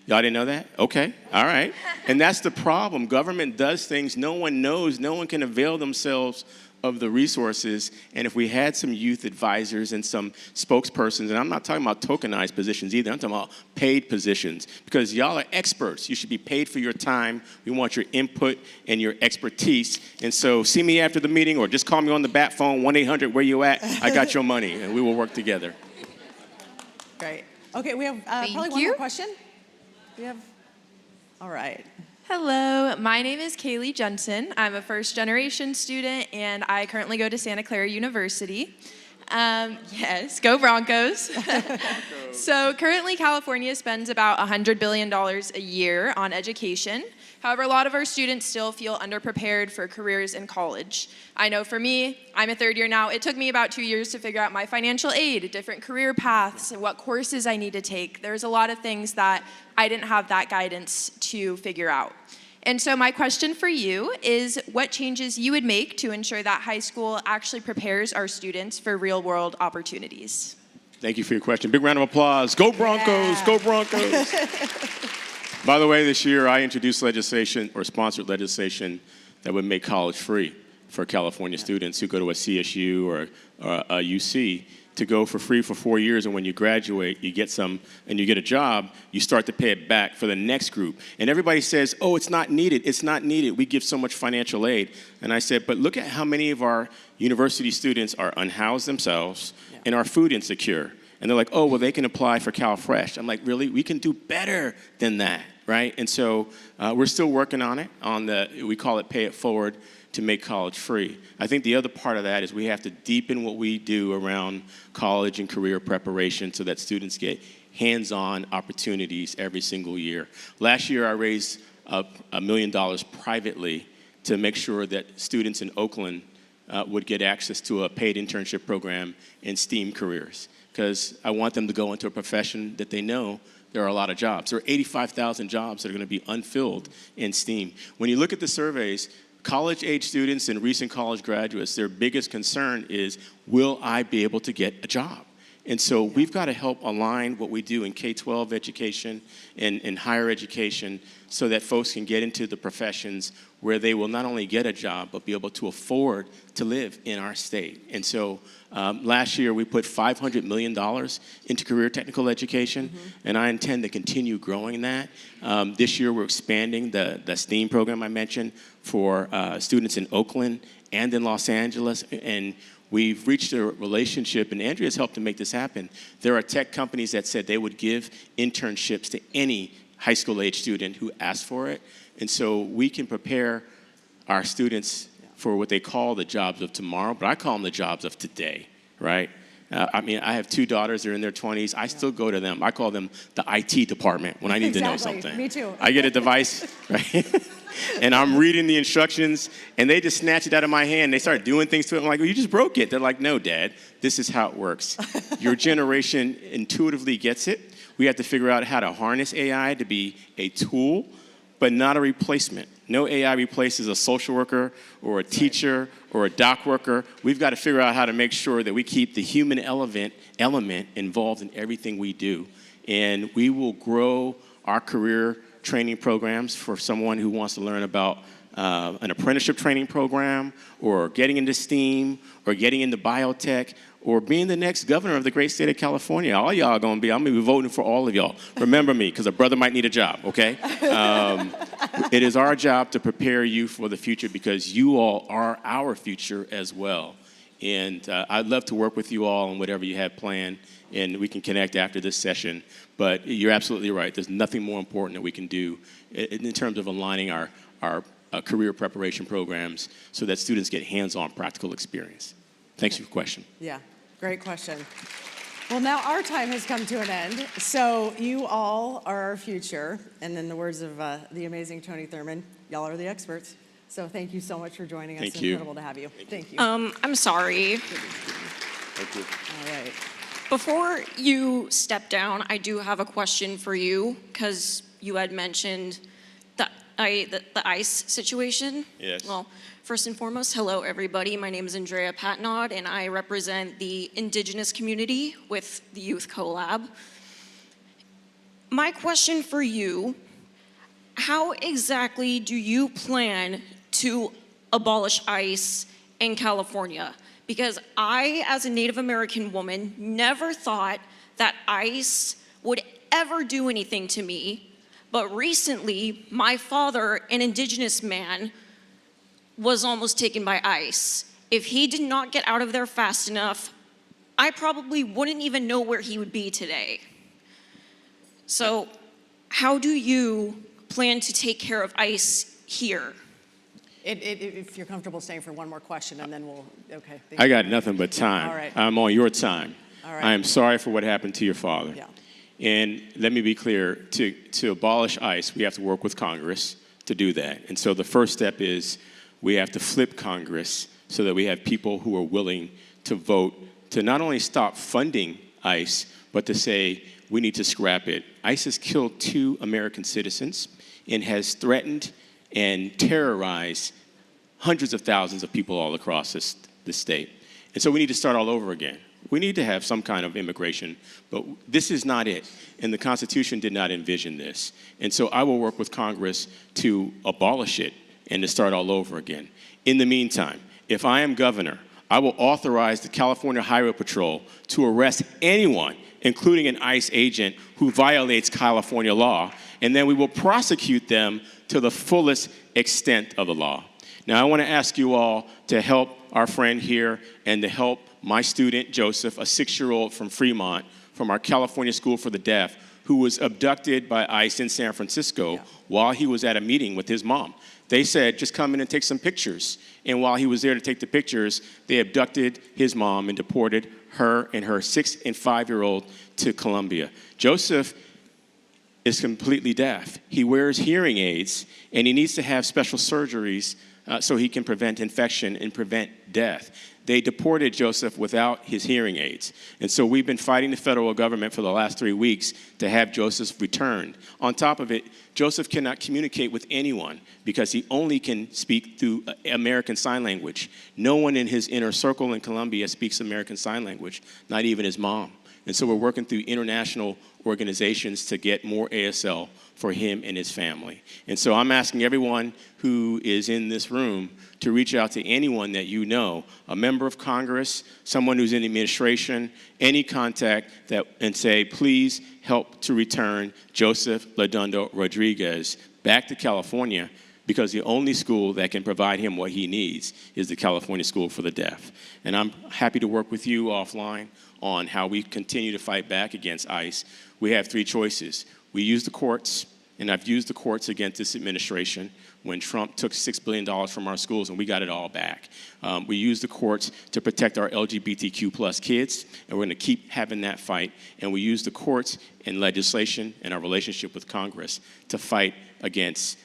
Y'all didn't know that? Okay, all right. And that's the problem. Government does things no one knows, no one can avail themselves of the resources. And if we had some youth advisors and some spokespersons, and I'm not talking about tokenized positions either, I'm talking about paid positions, because y'all are experts. You should be paid for your time. We want your input and your expertise. And so see me after the meeting, or just call me on the bat phone, 1-800, where you at? I got your money, and we will work together. Great. Okay, we have probably one more question. All right. Hello, my name is Kaylee Jensen. I'm a first-generation student, and I currently go to Santa Clara University. Yes, go Broncos. So currently, California spends about $100 billion a year on education. However, a lot of our students still feel underprepared for careers in college. I know for me, I'm a third year now, it took me about 2 years to figure out my financial aid, different career paths, and what courses I need to take. There's a lot of things that I didn't have that guidance to figure out. And so my question for you is, what changes you would make to ensure that high school actually prepares our students for real-world opportunities? Thank you for your question. Big round of applause. Go Broncos, go Broncos. By the way, this year I introduced legislation or sponsored legislation that would make college free for California students who go to a CSU or a UC to go for free for 4 years, and when you graduate, you get and you get a job, you start to pay it back for the next group. And everybody says, oh, it's not needed, it's not needed. We give so much financial aid. And I said, but look at how many of our university students are unhoused themselves and are food insecure. And they're like, oh, well, they can apply for CalFresh. I'm like, really? We can do better than that, right? And so we're still working on it, we call it Pay It Forward, to make college free. I think the other part of that is we have to deepen what we do around college and career preparation so that students get hands-on opportunities every single year. Last year, I raised $1 million privately to make sure that students in Oakland would get access to a paid internship program in STEAM careers, because I want them to go into a profession that they know there are a lot of jobs. There are 85,000 jobs that are going to be unfilled in STEAM. When you look at the surveys, college-age students and recent college graduates, their biggest concern is, will I be able to get a job? And so we've got to help align what we do in K-12 education and higher education so that folks can get into the professions where they will not only get a job, but be able to afford to live in our state. And so last year we put $500 million into career technical education, and I intend to continue growing that. This year we're expanding the STEAM program I mentioned for students in Oakland and in Los Angeles, and we've reached a relationship, and Andrea's helped to make this happen. There are tech companies that said they would give internships to any high school age student who asked for it. And so we can prepare our students for what they call the jobs of tomorrow, but I call them the jobs of today, right? I mean, I have 2 daughters, they're in their 20s. I still go to them. I call them the IT department when I need to know something. Me too. I get a device, right? And I'm reading the instructions, and they just snatch it out of my hand. They start doing things to it. I'm like, well, you just broke it. They're like, no, Dad, this is how it works. Your generation intuitively gets it. We have to figure out how to harness AI to be a tool, but not a replacement. No AI replaces a social worker or a teacher or a dock worker. We've got to figure out how to make sure that we keep the human element involved in everything we do. And we will grow our career training programs for someone who wants to learn about an apprenticeship training program, or getting into STEAM, or getting into biotech, or being the next governor of the great state of California. All y'all I'm going to be voting for all of y'all. Remember me, because a brother might need a job, okay? It is our job to prepare you for the future, because you all are our future as well. And I'd love to work with you all on whatever you have planned, and we can connect after this session. But you're absolutely right. There's nothing more important that we can do in terms of aligning our career preparation programs so that students get hands-on practical experience. Thanks for your question. Yeah, great question. Well, now our time has come to an end. So you all are our future. And in the words of the amazing Tony Thurmond, y'all are the experts. So thank you so much for joining us. Thank you. Incredible to have you. Thank you. I'm sorry. Thank you. All right. Before you step down, I do have a question for you, because you had mentioned the ICE situation. Yes. Well, first and foremost, hello everybody. My name is Andrea Patnod, and I represent the Indigenous community with the Youth Collab. My question for you: how exactly do you plan to abolish ICE in California? Because I, as a Native American woman, never thought that ICE would ever do anything to me. But recently, my father, an Indigenous man, was almost taken by ICE. If he did not get out of there fast enough, I probably wouldn't even know where he would be today. So, how do you plan to take care of ICE here? If you're comfortable staying for one more question, and then we'll, okay. I got nothing but time. All right. I'm on your time. All right. I am sorry for what happened to your father. Yeah. And let me be clear, to abolish ICE, we have to work with Congress to do that. And so the first step is we have to flip Congress so that we have people who are willing to vote to not only stop funding ICE, but to say we need to scrap it. ICE has killed 2 American citizens and has threatened and terrorized hundreds of thousands of people all across this state. And so we need to start all over again. We need to have some kind of immigration, but this is not it. And the Constitution did not envision this. And so I will work with Congress to abolish it and to start all over again. In the meantime, if I am governor, I will authorize the California Highway Patrol to arrest anyone, including an ICE agent, who violates California law, and then we will prosecute them to the fullest extent of the law. Now, I want to ask you all to help our friend here and to help my student, Joseph, a 6-year-old from Fremont, from our California School for the Deaf, who was abducted by ICE in San Francisco while he was at a meeting with his mom. They said, just come in and take some pictures. And while he was there to take the pictures, they abducted his mom and deported her and her 6- and 5-year-old to Colombia. Joseph is completely deaf. He wears hearing aids, and he needs to have special surgeries so he can prevent infection and prevent death. They deported Joseph without his hearing aids. And so we've been fighting the federal government for the last 3 weeks to have Joseph returned. On top of it, Joseph cannot communicate with anyone because he only can speak through American Sign Language. No one in his inner circle in Colombia speaks American Sign Language, not even his mom. And so we're working through international organizations to get more ASL for him and his family. And so I'm asking everyone who is in this room to reach out to anyone that you know, a member of Congress, someone who's in the administration, any contact, and say, please help to return Joseph Ladundo Rodriguez back to California, because the only school that can provide him what he needs is the California School for the Deaf. And I'm happy to work with you offline on how we continue to fight back against ICE. We have 3 choices. We use the courts, and I've used the courts against this administration when Trump took $6 billion from our schools and we got it all back. We use the courts to protect our LGBTQ plus kids, and we're gonna keep having that fight. And we use the courts and legislation and our relationship with Congress to fight against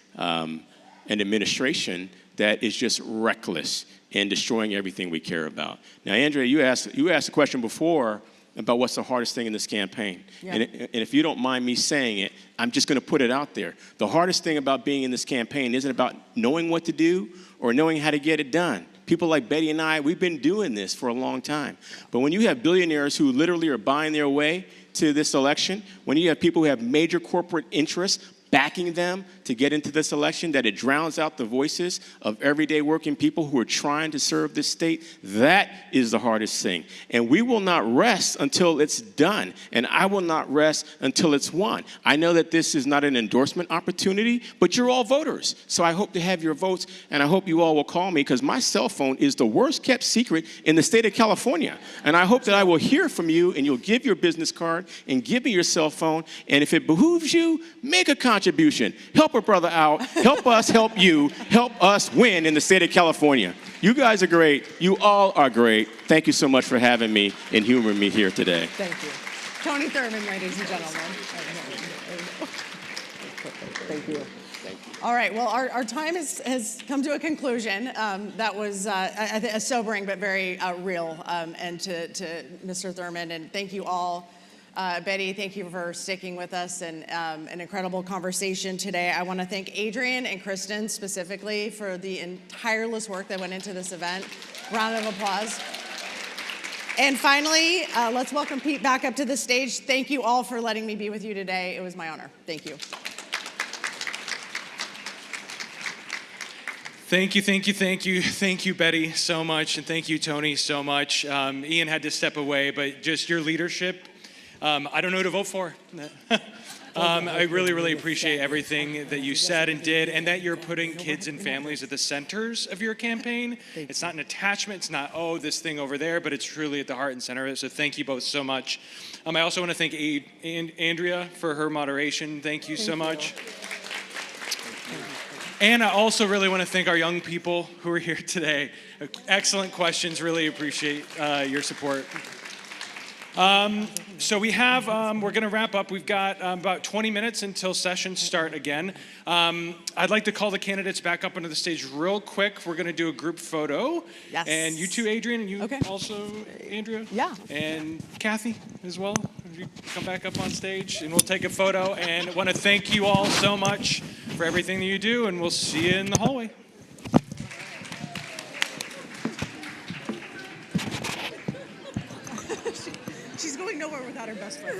an administration that is just reckless and destroying everything we care about. Now, Andrea, you asked a question before about what's the hardest thing in this campaign. Yeah. And if you don't mind me saying it, I'm just going to put it out there. The hardest thing about being in this campaign isn't about knowing what to do or knowing how to get it done. People like Betty and I, we've been doing this for a long time. But when you have billionaires who literally are buying their way to this election, when you have people who have major corporate interests backing them to get into this election, that it drowns out the voices of everyday working people who are trying to serve this state, that is the hardest thing. And we will not rest until it's done. And I will not rest until it's won. I know that this is not an endorsement opportunity, but you're all voters. So I hope to have your votes, and I hope you all will call me, because my cell phone is the worst kept secret in the state of California. And I hope that I will hear from you, and you'll give your business card and give me your cell phone. And if it behooves you, make a contribution. Help a brother out. Help us help you. Help us win in the state of California. You guys are great. You all are great. Thank you so much for having me and humoring me here today. Thank you. Tony Thurmond, ladies and gentlemen. Thank you. All right, well, our time has come to a conclusion. That was a sobering but very real end to Mr. Thurmond, and thank you all. Betty, thank you for sticking with us and an incredible conversation today. I want to thank Adrian and Kristen specifically for the tireless work that went into this event. Round of applause. And finally, let's welcome Pete back up to the stage. Thank you all for letting me be with you today. It was my honor. Thank you. Thank you, Betty, so much, and thank you, Tony, so much. Ian had to step away, but just your leadership, I don't know who to vote for. I really appreciate everything that you said and did, and that you're putting kids and families at the centers of your campaign. It's not an attachment, it's not, oh, this thing over there, but it's truly at the heart and center of it, so thank you both so much. I also want to thank Andrea for her moderation. Thank you so much. And I also really want to thank our young people who are here today. Excellent questions, really appreciate your support. So we have, we're going to wrap up. We've got about 20 minutes until sessions start again. I'd like to call the candidates back up onto the stage real quick. We're going to do a group photo. Yes. And you too, Adrian, and you also, Andrea? Yeah. And Kathy as well. You come back up on stage and we'll take a photo. And I want to thank you all so much for everything that you do, and we'll see you in the hallway. She's going nowhere without her best friend.